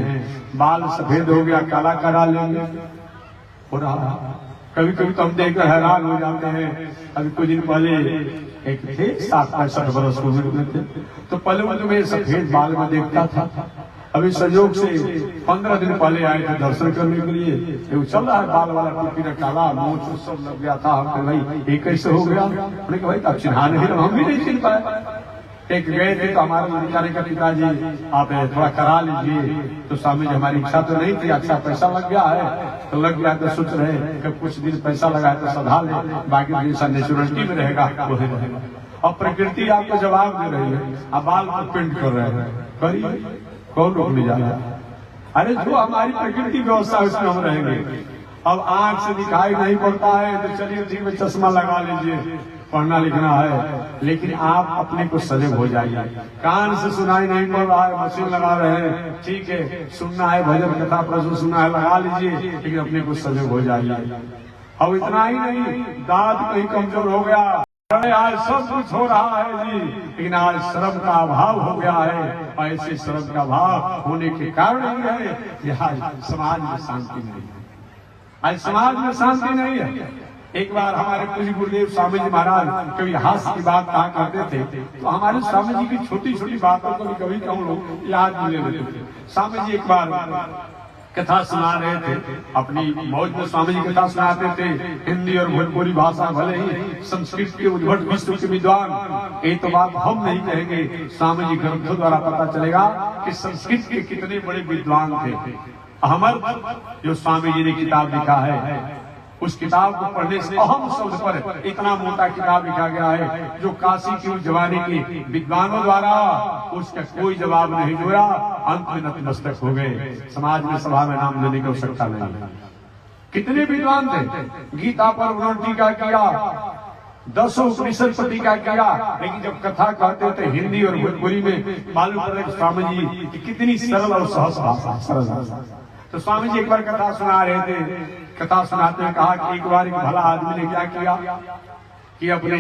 बाल सफेद हो गया, काला करा लेंगे, हो रहा। कभी कभी तो हम देखकर हैरान हो जाते हैं। अभी कुछ दिन पहले एक थे 60-65 वर्ष में थे, तो पहले वो तुम्हें सफेद बाल में देखता था। अभी संयोग से 15 दिन पहले आए थे दर्शन करने के लिए, वो चल रहा है बाल वाला टोपी ने काला, मोच सब लग गया था। हम भाई ये कैसे हो गया? उन्होंने कहा भाई आप चिन्हा नहीं, हम भी नहीं चिन्ह पाए। एक गए थे तो हमारे बेचारे का पिताजी आप थोड़ा करा लीजिए, तो स्वामी जी हमारी इच्छा तो नहीं थी, अच्छा पैसा लग गया है तो लग गया, तो सोच रहे कि कुछ दिन पैसा लगाए तो सधा ले, बाकी दिन नेचुरलिटी में रहेगा वही रहेगा। अब प्रकृति आपको जवाब दे रही है, आप बाल को पेंट कर रहे हैं, करिए, कौन रोकने जा रहा है? अरे जो हमारी प्रकृति व्यवस्था उसमें हम रहेंगे। अब आंख से दिखाई नहीं पड़ता है तो चलिए ठीक है चश्मा लगा लीजिए, पढ़ना लिखना है, लेकिन आप अपने को सजग हो जाइए। कान से सुनाई नहीं पड़ रहा है, मशीन लगा रहे हैं, ठीक है, सुनना है भजन कथा प्रश्न सुनना है, लगा लीजिए, लेकिन अपने को सजग हो जाइए। अब इतना ही नहीं, दांत कहीं कमजोर हो गया, आज सब कुछ हो रहा है जी, लेकिन आज श्रम का अभाव हो गया है। ऐसे श्रम का अभाव होने के कारण ये है कि आज समाज में शांति नहीं है, आज समाज में शांति नहीं है। एक बार हमारे पूज्य गुरुदेव स्वामी जी महाराज कभी हास्य की बात कहा करते थे, तो हमारे स्वामी जी की छोटी छोटी बातों को भी कभी हम लोग याद नहीं लेते थे। स्वामी जी एक बार कथा सुना रहे थे, अपनी मौज में स्वामी जी कथा सुनाते थे। हिंदी और भोजपुरी भाषा, भले ही संस्कृत के उद्भट विश्व के विद्वान, ये तो बात हम नहीं कहेंगे, स्वामी जी ग्रंथों द्वारा पता चलेगा कि संस्कृत के कितने बड़े विद्वान थे। अहमद जो स्वामी जी ने किताब लिखा है, उस किताब को पढ़ने से अहम शब्द पर इतना मोटा किताब लिखा गया है, जो काशी के उस जमाने के विद्वानों द्वारा उसका कोई जवाब नहीं जोड़ा, अंत में नतमस्तक हो गए। समाज में सभा में नाम लेने की आवश्यकता नहीं। कितने विद्वान थे, गीता पर उन्होंने टीका किया, 10 उपनिषद पर टीका किया, लेकिन जब कथा कहते थे हिंदी और भोजपुरी में, मालूम पड़े स्वामी जी की कितनी सरल और सहज भाषा, सरल भाषा। तो स्वामी जी एक बार कथा सुना रहे थे, कथा सुनाते हैं कहा कि एक बार एक भला आदमी ने क्या किया कि अपने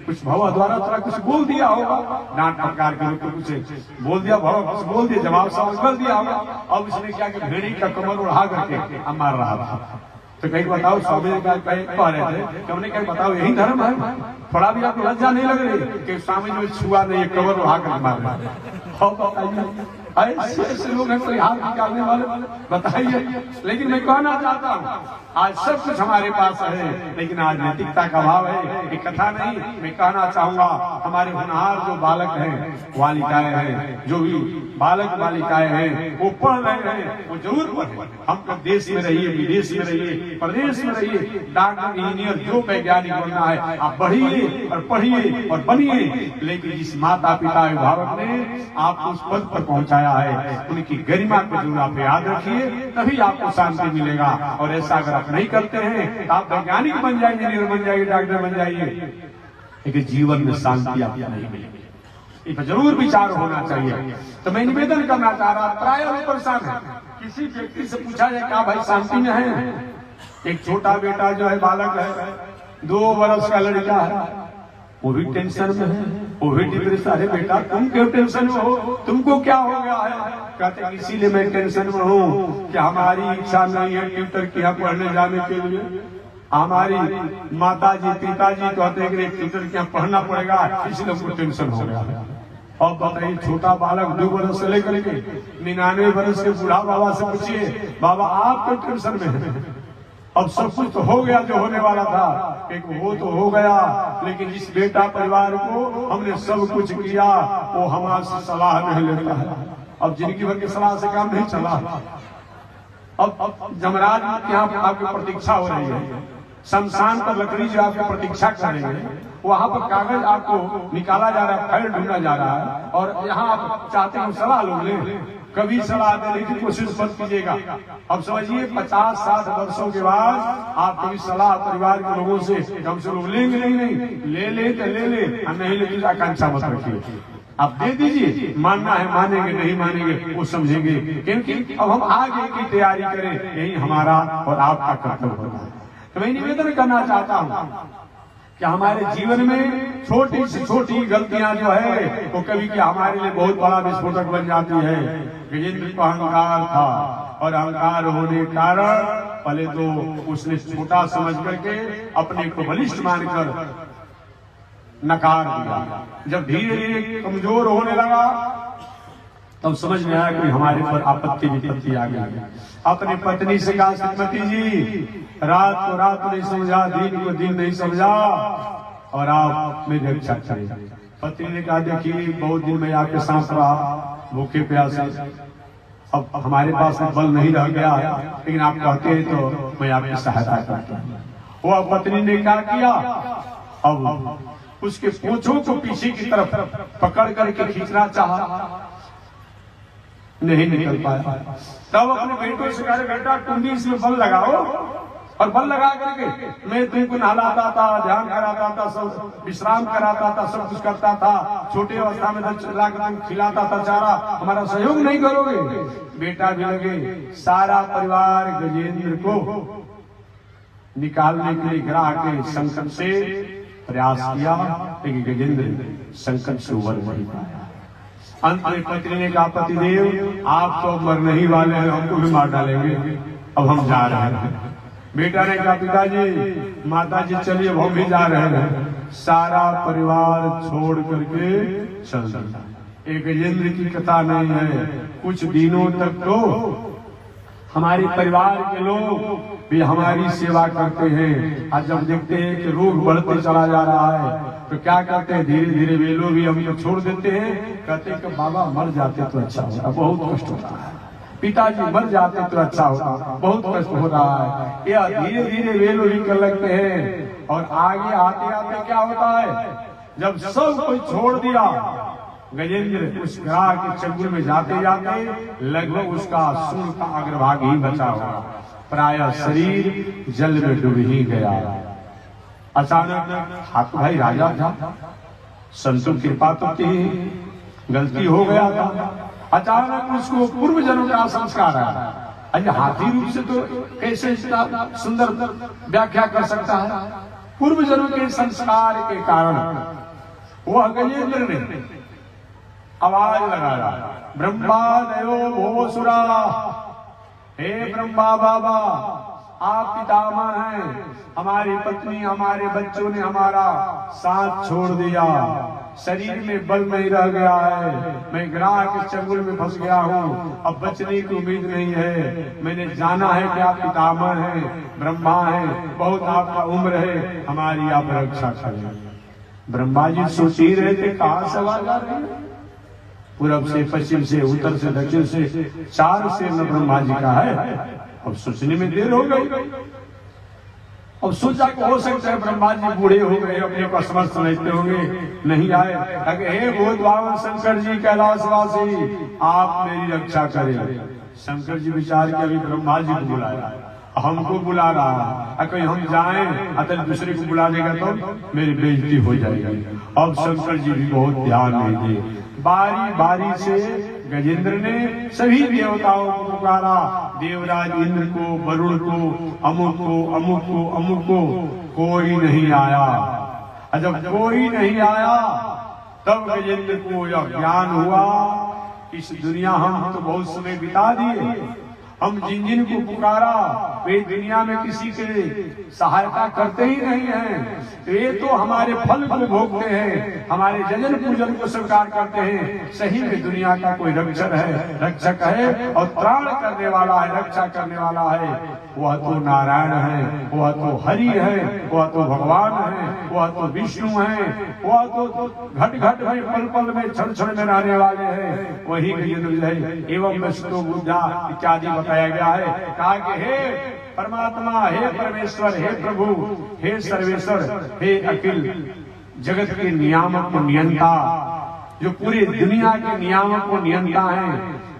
कुछ भवा द्वारा थोड़ा कुछ बोल दिया होगा, डांट फटकार के रूप में कुछ बोल दिया, भवा कुछ बोल दिया, जवाब सवाल कर दिया होगा। अब उसने क्या कि भेड़ी का कमर उड़ा करके मार रहा था। तो कहीं बताओ स्वामी जी कह रहे थे कि हमने कहीं बताओ यही धर्म है? थोड़ा भी आपको लज्जा नहीं लग रही कि स्वामी जी छुआ नहीं, कमर उड़ा कर मार रहा है? ऐसे ऐसे लोग हैं कोई हाथ निकालने वाले, बताइए। लेकिन मैं कहना चाहता हूँ आज सब कुछ हमारे पास है, लेकिन आज नैतिकता का अभाव है। ये कथा नहीं, मैं कहना चाहूंगा हमारे होनहार जो बालक हैं, बालिकाएं हैं, जो भी बालक बालिकाएं हैं, वो पढ़ रहे हैं, वो जरूर पढ़े। हम लोग देश में रहिए, विदेश में रहिए, प्रदेश में रहिए, डॉक्टर इंजीनियर जो वैज्ञानिक बनना है आप बढ़िए, पढ़िए और पढ़िए और बनिए, लेकिन जिस माता पिता अभिभावक ने आपको उस पद पर पहुंचाया है उनकी गरिमा को जरूर आप याद रखिए, तभी आपको शांति मिलेगा। और ऐसा अगर आप नहीं करते हैं तो आप वैज्ञानिक बन जाइए, इंजीनियर बन जाइए, डॉक्टर बन जाइए, लेकिन जीवन में शांति आपको नहीं मिलेगी। इस पर जरूर विचार होना चाहिए। तो मैं निवेदन करना चाह रहा, प्राय लोग परेशान है, किसी व्यक्ति से पूछा जाए क्या भाई शांति में है? एक छोटा बेटा जो है, बालक है, 2 वर्ष का लड़का है, वो भी टेंशन में है, वो भी डिप्रेशन। अरे बेटा तुम क्यों टेंशन में हो, तुमको क्या हो गया है? कहते इसीलिए मैं टेंशन में हूँ कि हमारी इच्छा नहीं है ट्यूटर के यहाँ पढ़ने जाने के लिए। हमारी माताजी पिताजी कहते हैं कि ट्यूटर के यहाँ पढ़ना पड़ेगा, इसलिए हमको टेंशन हो गया। अब बताइए, छोटा बालक 2 वर्ष से लेकर के 99 वर्ष के बूढ़ा बाबा से पूछिए, बाबा आप तो टेंशन में है। अब सब कुछ तो हो गया जो होने वाला था, एक वो तो हो गया, लेकिन जिस बेटा परिवार को हमने सब कुछ किया वो हमारे सलाह नहीं लेता है। अब जिंदगी भर की सलाह से काम नहीं चला। अब जमराज के यहाँ आपकी प्रतीक्षा हो रही है, शमशान पर लकड़ी जो आपकी प्रतीक्षा कर रही है, वहां पर कागज आपको निकाला जा रहा है, फाइल ढूंढा जा रहा है, और यहाँ आप चाहते हैं सलाह लोग लें। कभी सलाह देने की कोशिश मत कीजिएगा। अब समझिए 50-60 वर्षों के बाद आप कभी सलाह परिवार के लोगों से हमसे लोग लेंगे नहीं, ले तो ले, नहीं ले आकांक्षा मत रखिए, आप दे दीजिए। मानना है मानेंगे, नहीं मानेंगे वो समझेंगे, क्योंकि अब हम आगे की तैयारी करें, यही हमारा और आपका कर्तव्य होगा। तो मैं निवेदन करना चाहता हूँ कि हमारे जीवन में छोटी से छोटी गलतियां जो है वो कभी कि हमारे लिए बहुत बड़ा विस्फोटक बन जाती है। गजेंद्र को अहंकार था, और अहंकार होने के कारण पहले तो उसने छोटा समझ करके अपने को बलिष्ठ मानकर नकार दिया। जब धीरे धीरे कमजोर होने लगा तब समझ में आया कि हमारे पर आपत्ति विपत्ति आ गई। अपनी पत्नी से कहा, श्रीमती जी रात को रात नहीं समझा, दिन को दिन नहीं समझा, और आप मेरी रक्षा करें। पत्नी ने कहा, देखिए बहुत दिन में आपके साथ रहा, भूखे प्यासे, अब हमारे पास बल नहीं रह गया है, लेकिन आप कहते हैं तो मैं आपकी सहायता करता हूँ। वो पत्नी ने क्या किया, अब उसके पूंछों को पीछे की तरफ पकड़ करके खींचना चाहा, नहीं निकल पाया। तब अपने बेटों से कहा, बेटा तुम भी इसमें बल लगाओ, और बल लगा करके मैं तुमको नहलाता था, ध्यान कराता था, सब विश्राम कराता था, सब कुछ करता था, छोटे अवस्था में खिलाता था चारा, हमारा सहयोग नहीं करोगे? बेटा भी लगे। सारा परिवार गजेंद्र को निकालने के लिए गिरा के संकट से प्रयास किया, लेकिन गजेंद्र संकट से उबर नहीं पाया। अंत में पत्नी ने कहा, पतिदेव आप तो मरने ही वाले हैं, हमको भी मार डालेंगे, अब हम जा रहे हैं। बेटा ने कहा, पिताजी माताजी चलिए हम भी जा रहे हैं। सारा परिवार छोड़ करके चल दिया। एक गजेंद्र की कथा नहीं है, कुछ दिनों तक तो हमारे परिवार के लोग भी हमारी सेवा करते हैं, और जब देखते हैं कि रोग बढ़ते चला जा रहा है तो क्या करते हैं, धीरे धीरे वे लोग भी हमको छोड़ देते हैं। कहते हैं कि बाबा मर जाते तो अच्छा होता, बहुत कष्ट होता है, पिताजी मर जाते तो अच्छा होता, बहुत कष्ट हो रहा है। या धीरे धीरे वे लोग भी कर लगते हैं, और आगे आते आते क्या होता है, जब सब कोई छोड़ दिया, गजेंद्र उस ग्राह के चंगुल में जाते जाते लगभग उसका सूर्य का अग्रभाग ही बचा हुआ, प्रायः शरीर जल में डूब ही गया। अचानक हाथ भाई राजा था, संतों की कृपा तो थी, गलती हो गया था, अचानक उसको पूर्व जन्म का संस्कार आया। अरे हाथी रूप से तो कैसे सुंदर व्याख्या कर सकता है, पूर्व जन्म के संस्कार के कारण वह गजेंद्र ने आवाज लगाया, ब्रह्मा देवो भोसुरा, हे ब्रह्मा बाबा आप पितामह हैं, हमारी पत्नी हमारे बच्चों ने हमारा साथ छोड़ दिया, शरीर में बल नहीं रह गया है, मैं ग्राह के चंगुल में फंस गया हूँ, अब बचने की उम्मीद नहीं है, मैंने जाना है कि आप पितामह हैं, ब्रह्मा हैं, बहुत आपका उम्र है, हमारी आप रक्षा करें। ब्रह्मा जी सोच ही रहे थे कहाँ से आवाज आ रही है, पूरब से पश्चिम से उत्तर से दक्षिण से, 4 से न ब्रह्मा जी का है। अब सोचने में देर हो गई, अब सोचा कि हो सकता है ब्रह्मा जी बूढ़े हो गए, अपने को असमर्थ समझते होंगे, नहीं आए। अगर हे भूत बावन शंकर जी कैलाशवासी, आप मेरी रक्षा करें। शंकर जी विचार के अभी ब्रह्मा जी को बुलाया, हमको बुला रहा है, कहीं हम जाएं अतः दूसरे को बुला देगा तो मेरी बेइज्जती हो जाएगी। अब शंकर जी भी बहुत ध्यान देंगे। बारी बारी से गजेंद्र ने सभी देवताओं को पुकारा, देवराज इंद्र को, वरुण को, अमुक को, अमुक को, अमुक को, कोई नहीं आया। जब कोई नहीं आया तब गजेंद्र को यह ज्ञान हुआ, इस दुनिया हम तो बहुत समय बिता दिए, हम जिन जिन को पुकारा वे दुनिया में किसी के सहायता करते ही नहीं हैं, वे तो हमारे फल को भोगते हैं, हमारे जजन पूजन को स्वीकार करते हैं। सही में दुनिया का कोई रक्षक है और त्राण करने वाला है, रक्षा करने वाला है, वह तो नारायण है, वह तो हरि है, वह तो भगवान है, वह तो विष्णु है, वह तो घट घट में पल पल में क्षण क्षण में रहने वाले हैं, वही गजेंद्र है। एवं वस्तु बुद्धा इत्यादि बताया गया है। कहा कि हे परमात्मा, हे परमेश्वर, हे प्रभु, हे सर्वेश्वर, हे अखिल जगत के नियामक और नियंता, जो पूरी दुनिया के नियामक और नियंता हैं,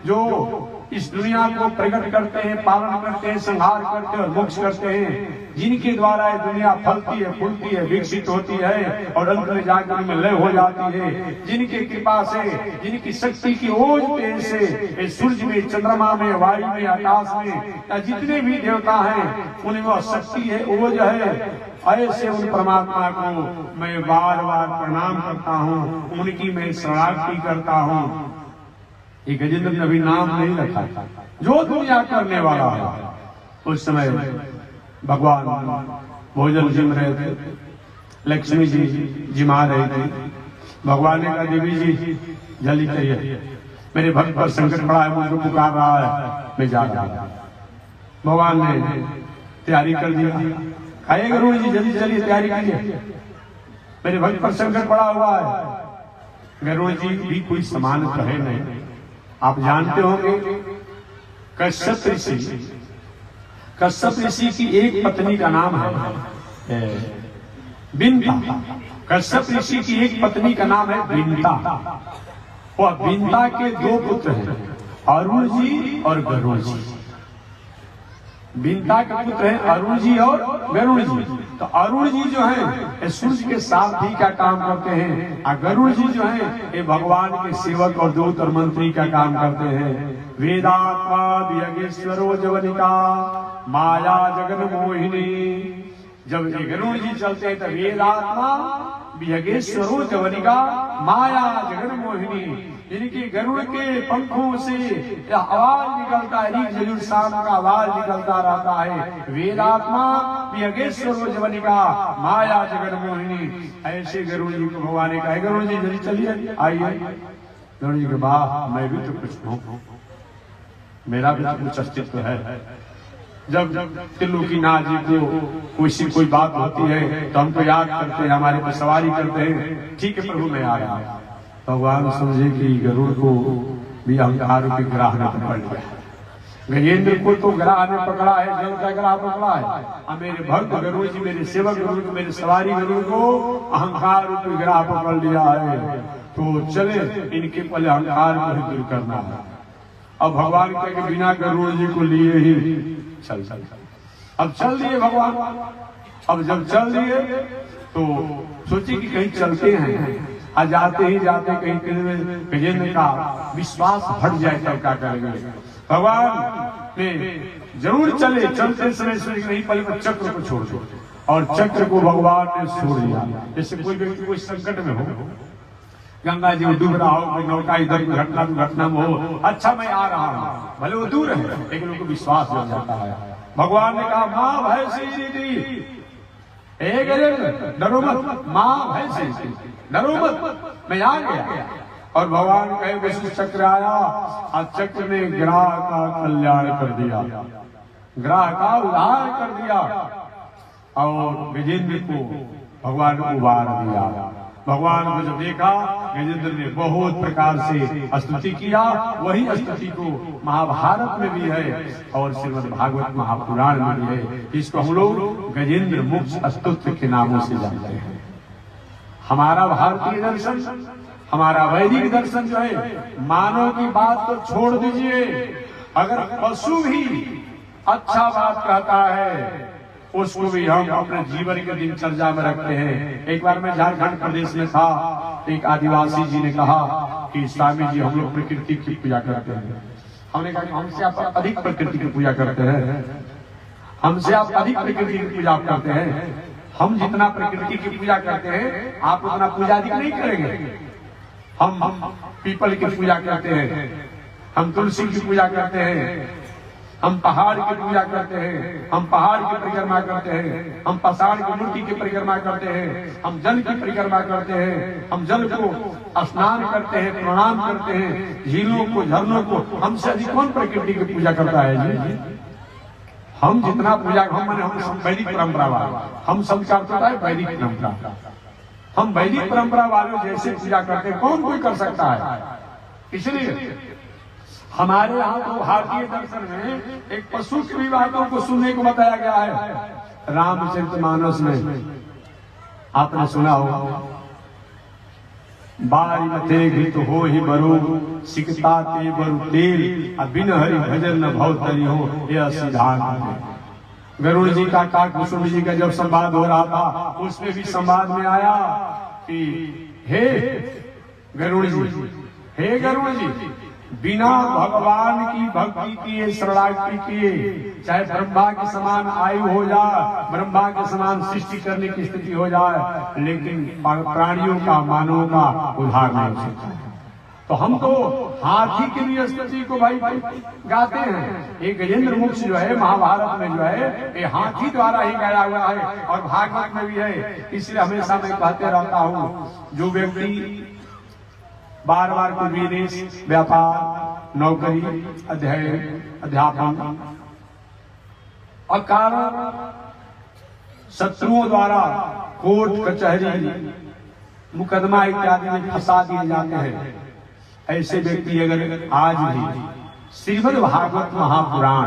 जो इस दुनिया को प्रकट करते हैं, पालन करते हैं, संहार करते हैं और मोक्ष करते हैं, जिनके द्वारा ये दुनिया फलती है, फूलती है, विकसित होती है और अंत में जाकर उनमें लय हो जाती है, जिनके कृपा से, जिनकी शक्ति की ओज तेज से सूर्य में, चंद्रमा में, वायु में, आकाश में जितने भी देवता हैं उनमें वह शक्ति है, ओज है। ऐसे उन परमात्मा को मैं बार बार प्रणाम करता हूँ, उनकी मैं शरणागति करता हूँ। ये गजेंद्र ने अभी नाम नहीं रखा, जो दुनिया करने वाला है। उस समय भगवान भोजन जिम रहे थे, लक्ष्मी जी जिमा रहे थे। भगवान ने कहा देवी जी जल्दी चाहिए, मेरे भक्त पर संकट पड़ा है, मुझको पुकार रहा है, मैं जा रहा हूं। भगवान ने तैयारी कर दिया, आइए गुरु जी जल्दी चलिए तैयारी कीजिए, मेरे भक्त पर संकट पड़ा हुआ है। गरुड़ जी भी कोई समान कहे नहीं। आप जानते होंगे कश्यप ऋषि की एक पत्नी का नाम है बिंता। कश्यप ऋषि की एक पत्नी का नाम है बिंता। और बिंता के दो पुत्र हैं, अरुण जी और गरुड़ जी। बिंता के पुत्र हैं अरुण जी और गरुड़ जी। तो अरुण जी जो है सूर्य के सारथी का काम करते हैं, और गरुड़ जी जो है ये भगवान के सेवक और दूत और मंत्री का काम करते हैं। वेदात्मा वियगेश्वरो जवनिका माया जगन मोहिनी। जब ये गरुड़ जी चलते हैं तो वेदात्मा वियगेश्वरो जवनिका माया जगन मोहिनी। इनके गरुड़ के पंखों से आवाज निकलता है, जरूर शाम का आवाज निकलता रहता है। वेदात्मा वियगेश्वरो जवनिका माया जगन मोहिनी। ऐसे गरुड़ जी को भगवान ने कहा गरुड़ जी जल्दी चलिए आइए। गरुड़ जी के बाद मैं भी तो कुछ हूँ, मेरा भी कुछ अस्तित्व है। जब त्रिलोकीनाथ जी को कोई बात होती है तो हमको याद करते हैं, हमारे पर सवारी करते हैं, ठीक है प्रभु मैं आ रहा हूं। भगवान समझे कि गरुड़ को भी अहंकार के ग्राह ने पकड़ लिया। गजेंद्र को तो ग्राह ने पकड़ा है, जल का ग्राह पकड़ा है, और मेरे भक्त गरुड़ जी, मेरे सेवक गरुड़ को, मेरे सवारी गरुड़ को अहंकार रूपी ग्राह पकड़ लिया है। तो चले इनके पहले अहंकार को ही दूर करना है। अब भगवान के बिना गरुड़ जी को लिए ही चल। अब चल दिए भगवान। अब जब चल दिए तो सोचे कि कहीं चलते हैं, और जाते ही जाते कहीं गजेंद्र का विश्वास हट जाए तब क्या करेंगे। भगवान ने जरूर चले, चलते समय सोचे नहीं पहले चक्र को छोड़ दो, और चक्र को भगवान ने छोड़ दिया। जैसे कोई व्यक्ति कोई संकट में हो, गंगा जी डूब रहा हो, कोई नौका इधर घटना में हो, अच्छा मैं आ रहा हूँ, भले वो दूर है लेकिन उनको विश्वास हो जाता है। भगवान ने कहा माँ भय सी डरो मत, माँ भय सी डरो मत, मैं आ गया। और भगवान कहे विष्णु चक्र आया, और चक्र ने ग्राह का कल्याण कर दिया, ग्राह का उद्धार कर दिया, और गजेंद्र को भगवान को उबार दिया। भगवान को जब देखा, गजेंद्र ने बहुत प्रकार से स्तुति किया। वही स्तुति को महाभारत में भी है और श्रीमद् भागवत महापुराण में भी है। इसको हम लोग गजेंद्र मोक्ष स्तुति के नामों से जानते हैं। हमारा भारतीय दर्शन, हमारा वैदिक दर्शन जो है, मानव की बात तो छोड़ दीजिए, अगर पशु भी अच्छा बात कहता है उसको भी हम अपने जीवन के दिनचर्या में रखते हैं। एक बार मैं झारखंड प्रदेश में था, एक आदिवासी जी ने कहा कि स्वामी जी हम लोग प्रकृति की पूजा करते हैं। हमने कहा कि हमसे आप अधिक प्रकृति की पूजा करते हैं, हमसे आप अधिक प्रकृति की पूजा करते हैं। हम जितना प्रकृति की पूजा करते हैं आप उतना पूजा अधिक नहीं करेंगे। हम पीपल की पूजा करते हैं, हम तुलसी की पूजा करते हैं, हम पहाड़ की पूजा करते हैं, हम पहाड़ की परिक्रमा करते हैं, हम पसाड़ की मूर्ति की परिक्रमा करते हैं, हम जल की परिक्रमा करते हैं, हम जल को स्नान करते हैं, प्रणाम करते हैं, झीलों को, झरनों को। हमसे अधिक कौन प्रकृति की पूजा करता है जी? हम जितना पूजा, हम वैदिक परंपरा वाले, हम संस्कार तो है वैदिक परंपरा, हम वैदिक परंपरा वालों जैसे पूजा करते हैं कौन कोई कर सकता है। इसलिए हमारे यहाँ तो भारतीय दर्शन में एक पशु की भी बातों को सुनने को बताया गया है। रामचरितमानस में आपने सुना होगा, बारी मथे घृत हो ही बरो, सिकता ते बरु तेल, बिन हरि भजन न भव तरी हो, यह सिद्धांत। गरुड़ जी का काकभूषण जी का जब संवाद हो रहा था, उसमें भी संवाद में आया कि हे गरुड़ जी, हे गरुड़ जी, बिना भगवान की भक्ति किए, शरणागति किए, चाहे ब्रह्मा के समान आयु हो जाए, ब्रह्मा के समान सृष्टि करने की स्थिति हो जाए, लेकिन प्राणियों का, मानवों का उद्धार नहीं हो सकता। तो हम तो हाथी की भी स्तुति को भाई गाते हैं। ये गजेंद्र मोक्ष जो है महाभारत में जो है, ये हाथी द्वारा ही गाया हुआ है और भागवत में भी है। इसलिए हमेशा मैं कहते रहता हूँ, जो व्यक्ति बार बार कोई बिजनेस, व्यापार, नौकरी, अध्यापन अकारण शत्रुओं द्वारा कोर्ट कचहरी मुकदमा इत्यादि में फंसा दिए जाते हैं, ऐसे व्यक्ति अगर आज भी श्रीमद् भागवत महापुराण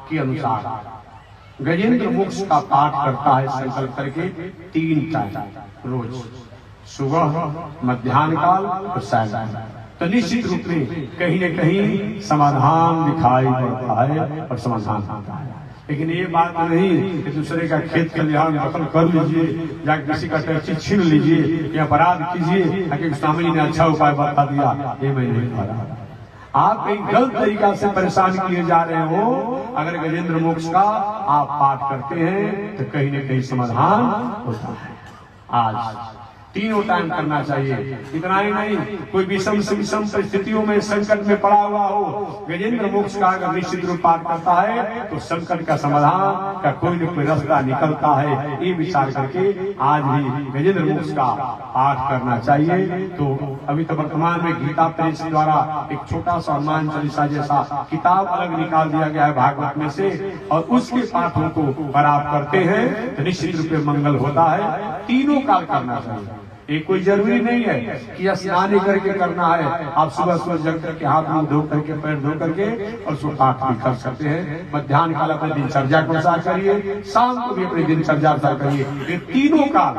के अनुसार गजेंद्र मोक्ष का पाठ करता है संकल्प करके 3 टाइम रोज, सुबह, मध्याह्न काल और सायंकाल, तो निश्चित रूप में कहीं न कहीं समाधान दिखाई पड़ता है और समाधान होता है। लेकिन ये बात नहीं कि दूसरे का खेत खलिहान दखल कर लीजिए, या किसी का टैक्सी छीन लीजिए या अपराध कीजिए, ताकि स्वामी जी ने अच्छा उपाय बता दिया, ये मैं नहीं कह रहा। आप एक गलत तरीका से परेशान किए जा रहे हो। अगर गजेंद्र मोक्ष का आप पाठ करते हैं तो कहीं न कहीं समाधान होता है। आज 3 टाइम करना चाहिए। इतना ही नहीं, कोई विषम परिस्थितियों में संकट में पड़ा हुआ हो, गजेंद्र मोक्ष का अगर निश्चित रूप पाठ करता है तो संकट का समाधान का कोई न कोई रास्ता निकलता है। ये विचार करके आज भी गजेंद्र मोक्ष का पाठ करना चाहिए। तो अभी तो वर्तमान में गीता प्रेस द्वारा एक छोटा सा हनुमान चालीसा जैसा किताब अलग निकाल दिया गया है भागवत में से, और उसके पाठों को अगर आप करते हैं तो निश्चित रूप में मंगल होता है। 3 काल करना चाहिए। ये कोई जरूरी नहीं है कि स्नान करके करना है। आप सुबह सुबह जग करके हाथ मुंह धो करके, पैर धो करके और उसको पाठ भी कर सकते हैं। मध्याह्न काल अपने दिनचर्या को अनुसार करिए, शाम को भी अपनी दिनचर्या अनुसार करिए। ये 3 काल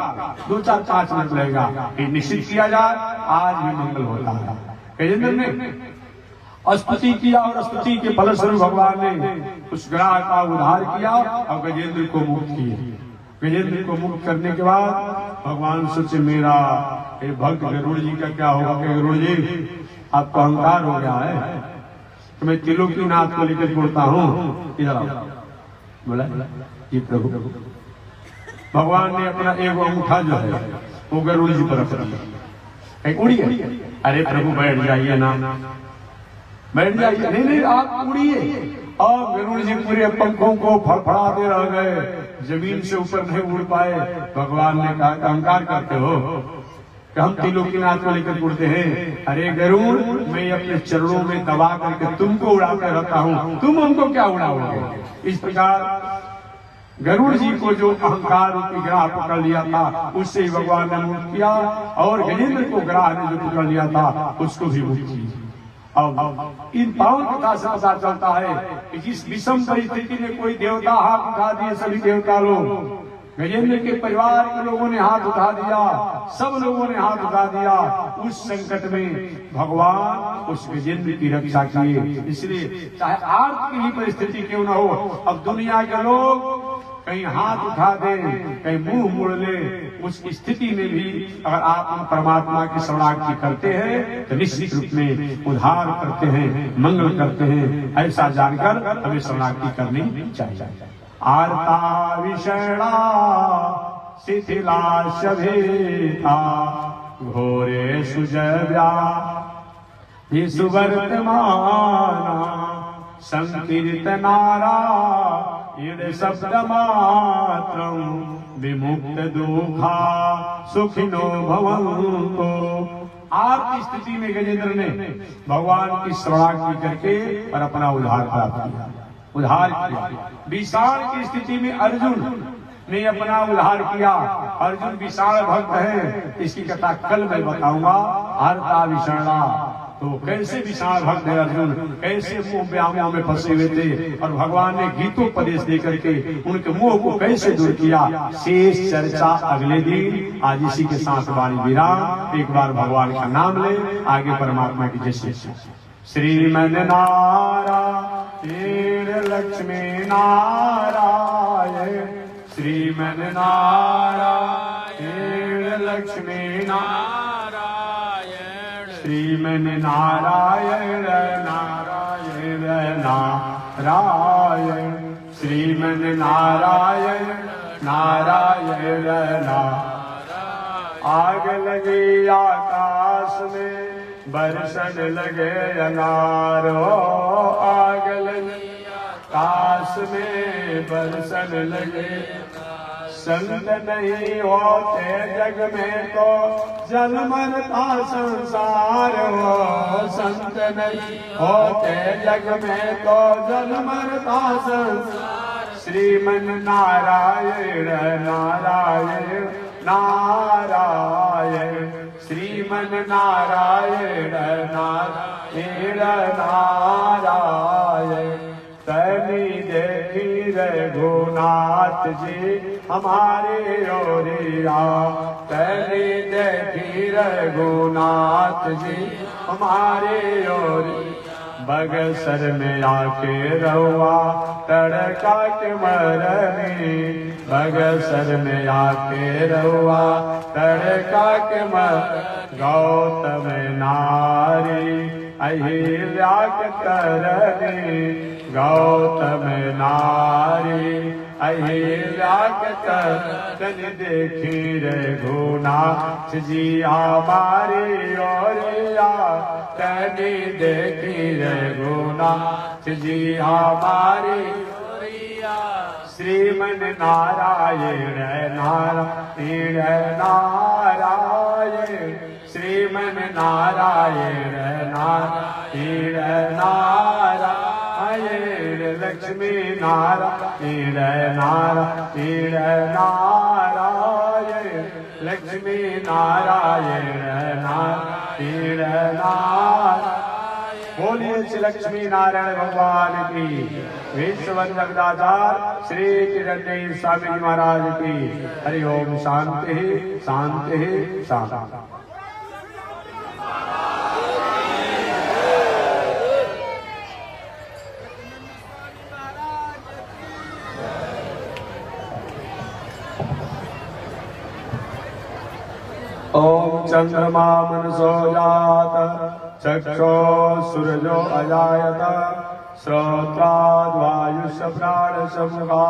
2-4-5 मिनट लगेगा, ये निश्चित किया जाए, आज भी मंगल होता है। गजेंद्र ने स्तुति किया और स्तुति के फलस्वरूप भगवान ने उस ग्राह का उद्धार किया और गजेंद्र को मुक्त किया। गजेंद्र को मुक्त करने के बाद भगवान सोचे, मेरा ये भक्त गरुड़ जी का क्या होगा कि गरुड़ जी आपको अहंकार हो गया है, तो मैं त्रिलोकीनाथ को लेकर बोलता हूँ, इधर आओ। बोला ये प्रभु, भगवान ने अपना एक अंगूठा जो है वो गरुड़ जी पर रख दिया। उड़िए, अरे प्रभु बैठ जाइए ना, बैठ जाइए। नहीं, आप उड़िए। और गरुड़ जी पूरे पंखों को फड़फड़ाते रह गए, जमीन से ऊपर नहीं उड़ पाए। भगवान ने कहा, अहंकार करते हो कि हम त्रिलोकीनाथ को लेकर उड़ते हैं। अरे गरुड़, मैं अपने चरणों में दबा करके तुमको उड़ाते रहता हूँ, तुम हमको क्या उड़ाओगे। इस प्रकार गरुड़ जी को जो अहंकार रूपी ग्राह पकड़ लिया था उससे ही भगवान ने मुक्त किया, और गजेंद्र को ग्राह ने जो पकड़ लिया था उसको भी मुक्त किया। अब इन पावन कथा से पता चलता है कि जिस विषम परिस्थिति में कोई देवता हाथ उठा दिए, सभी देवता लोग, गजेंद्र के परिवार के लोगों ने हाथ उठा दिया, सब लोगों ने हाथ उठा दिया, उस संकट में भगवान उस गजेंद्र की रक्षा किए। इसलिए चाहे आर्थ की ही परिस्थिति क्यों न हो, अब दुनिया के लोग कहीं हाथ उठा दें, कहीं मुंह मोड़ ले, उस स्थिति में भी अगर आप परमात्मा की शरणागति करते हैं तो निश्चित रूप में उद्धार करते हैं, मंगल करते हैं। ऐसा जानकर हमें शरणागति करनी चाहिए। आर्ता विषणा शिथिला शभेता घोरे सुजव्या सुवर्तमाना संकीर्तनारा इड शब्द मात्रं विमुक्त दुखा सुखिनो भवन्तु। आप स्थिति में गजेंद्र ने भगवान की शरणागति करके और अपना उद्धार प्राप्त किया, उद्धार किया। विशाल की स्थिति में अर्जुन ने अपना उद्धार किया। अर्जुन विशाल भक्त है, इसकी कथा कल मैं बताऊंगा। आर्ता विषणा, तो कैसे विशाल भक्त है अर्जुन, कैसे मोह व्यामोह में फंसे हुए थे और भगवान ने गीतोपदेश दे करके उनके मोह को कैसे दूर किया, शेष चर्चा अगले दिन। आज इसी के साथ वाणी विराम। एक बार भगवान का नाम ले, आगे परमात्मा की जय। श्रीमन नारायण लक्ष्मी नारायण, श्रीमन नारायण लक्ष्मी नारायण, श्रीमन नारायण नारायण नारायण, श्रीमन नारायण नारायण नारायण। आग लगी आकाश में बरसन लगे अनारो, आग लगी आकाश में बरसन लगे। संत नहीं होते जग में तो जल मरता संसार हो, संत नहीं होते जग में तो जल मरता संसार। श्रीमन नारायण नारायण नारायण, श्रीमन नारायण नारायण नारायण। तनी देखी रघुनाथ जी हमारे ओरिया, तनी देखी रघुनाथ जी हमारे ओरिया। बगसर में आके रहुआ तड़का के मरनी, बगसर में आके रहुआ तड़का के मर। गौतम नारी अहिल्या के तरनी, गौतम नारी अहिल्या के तरनी। देखी रघुनाथ जी हमारी ओरिया, तनी देखी रघुनाथ जी हमारी ओरिया। श्रीमन नारायण नारायण नारायण, श्रीमन नारायण नारायण नारायण, लक्ष्मी नारायण नारायण नारायण, लक्ष्मी नारायण नारायण नारायण। बोलिए श्री लक्ष्मी नारायण भगवान की, विश्ववंदन दातार श्री चिरंजी स्वामी जी महाराज की। हरि ओम। शांति शांति शांति। ओम चंद्रमा मनसो जात, चक्षो सूरजो अजायत, श्रोत्राद्वायुष प्राण समुगा।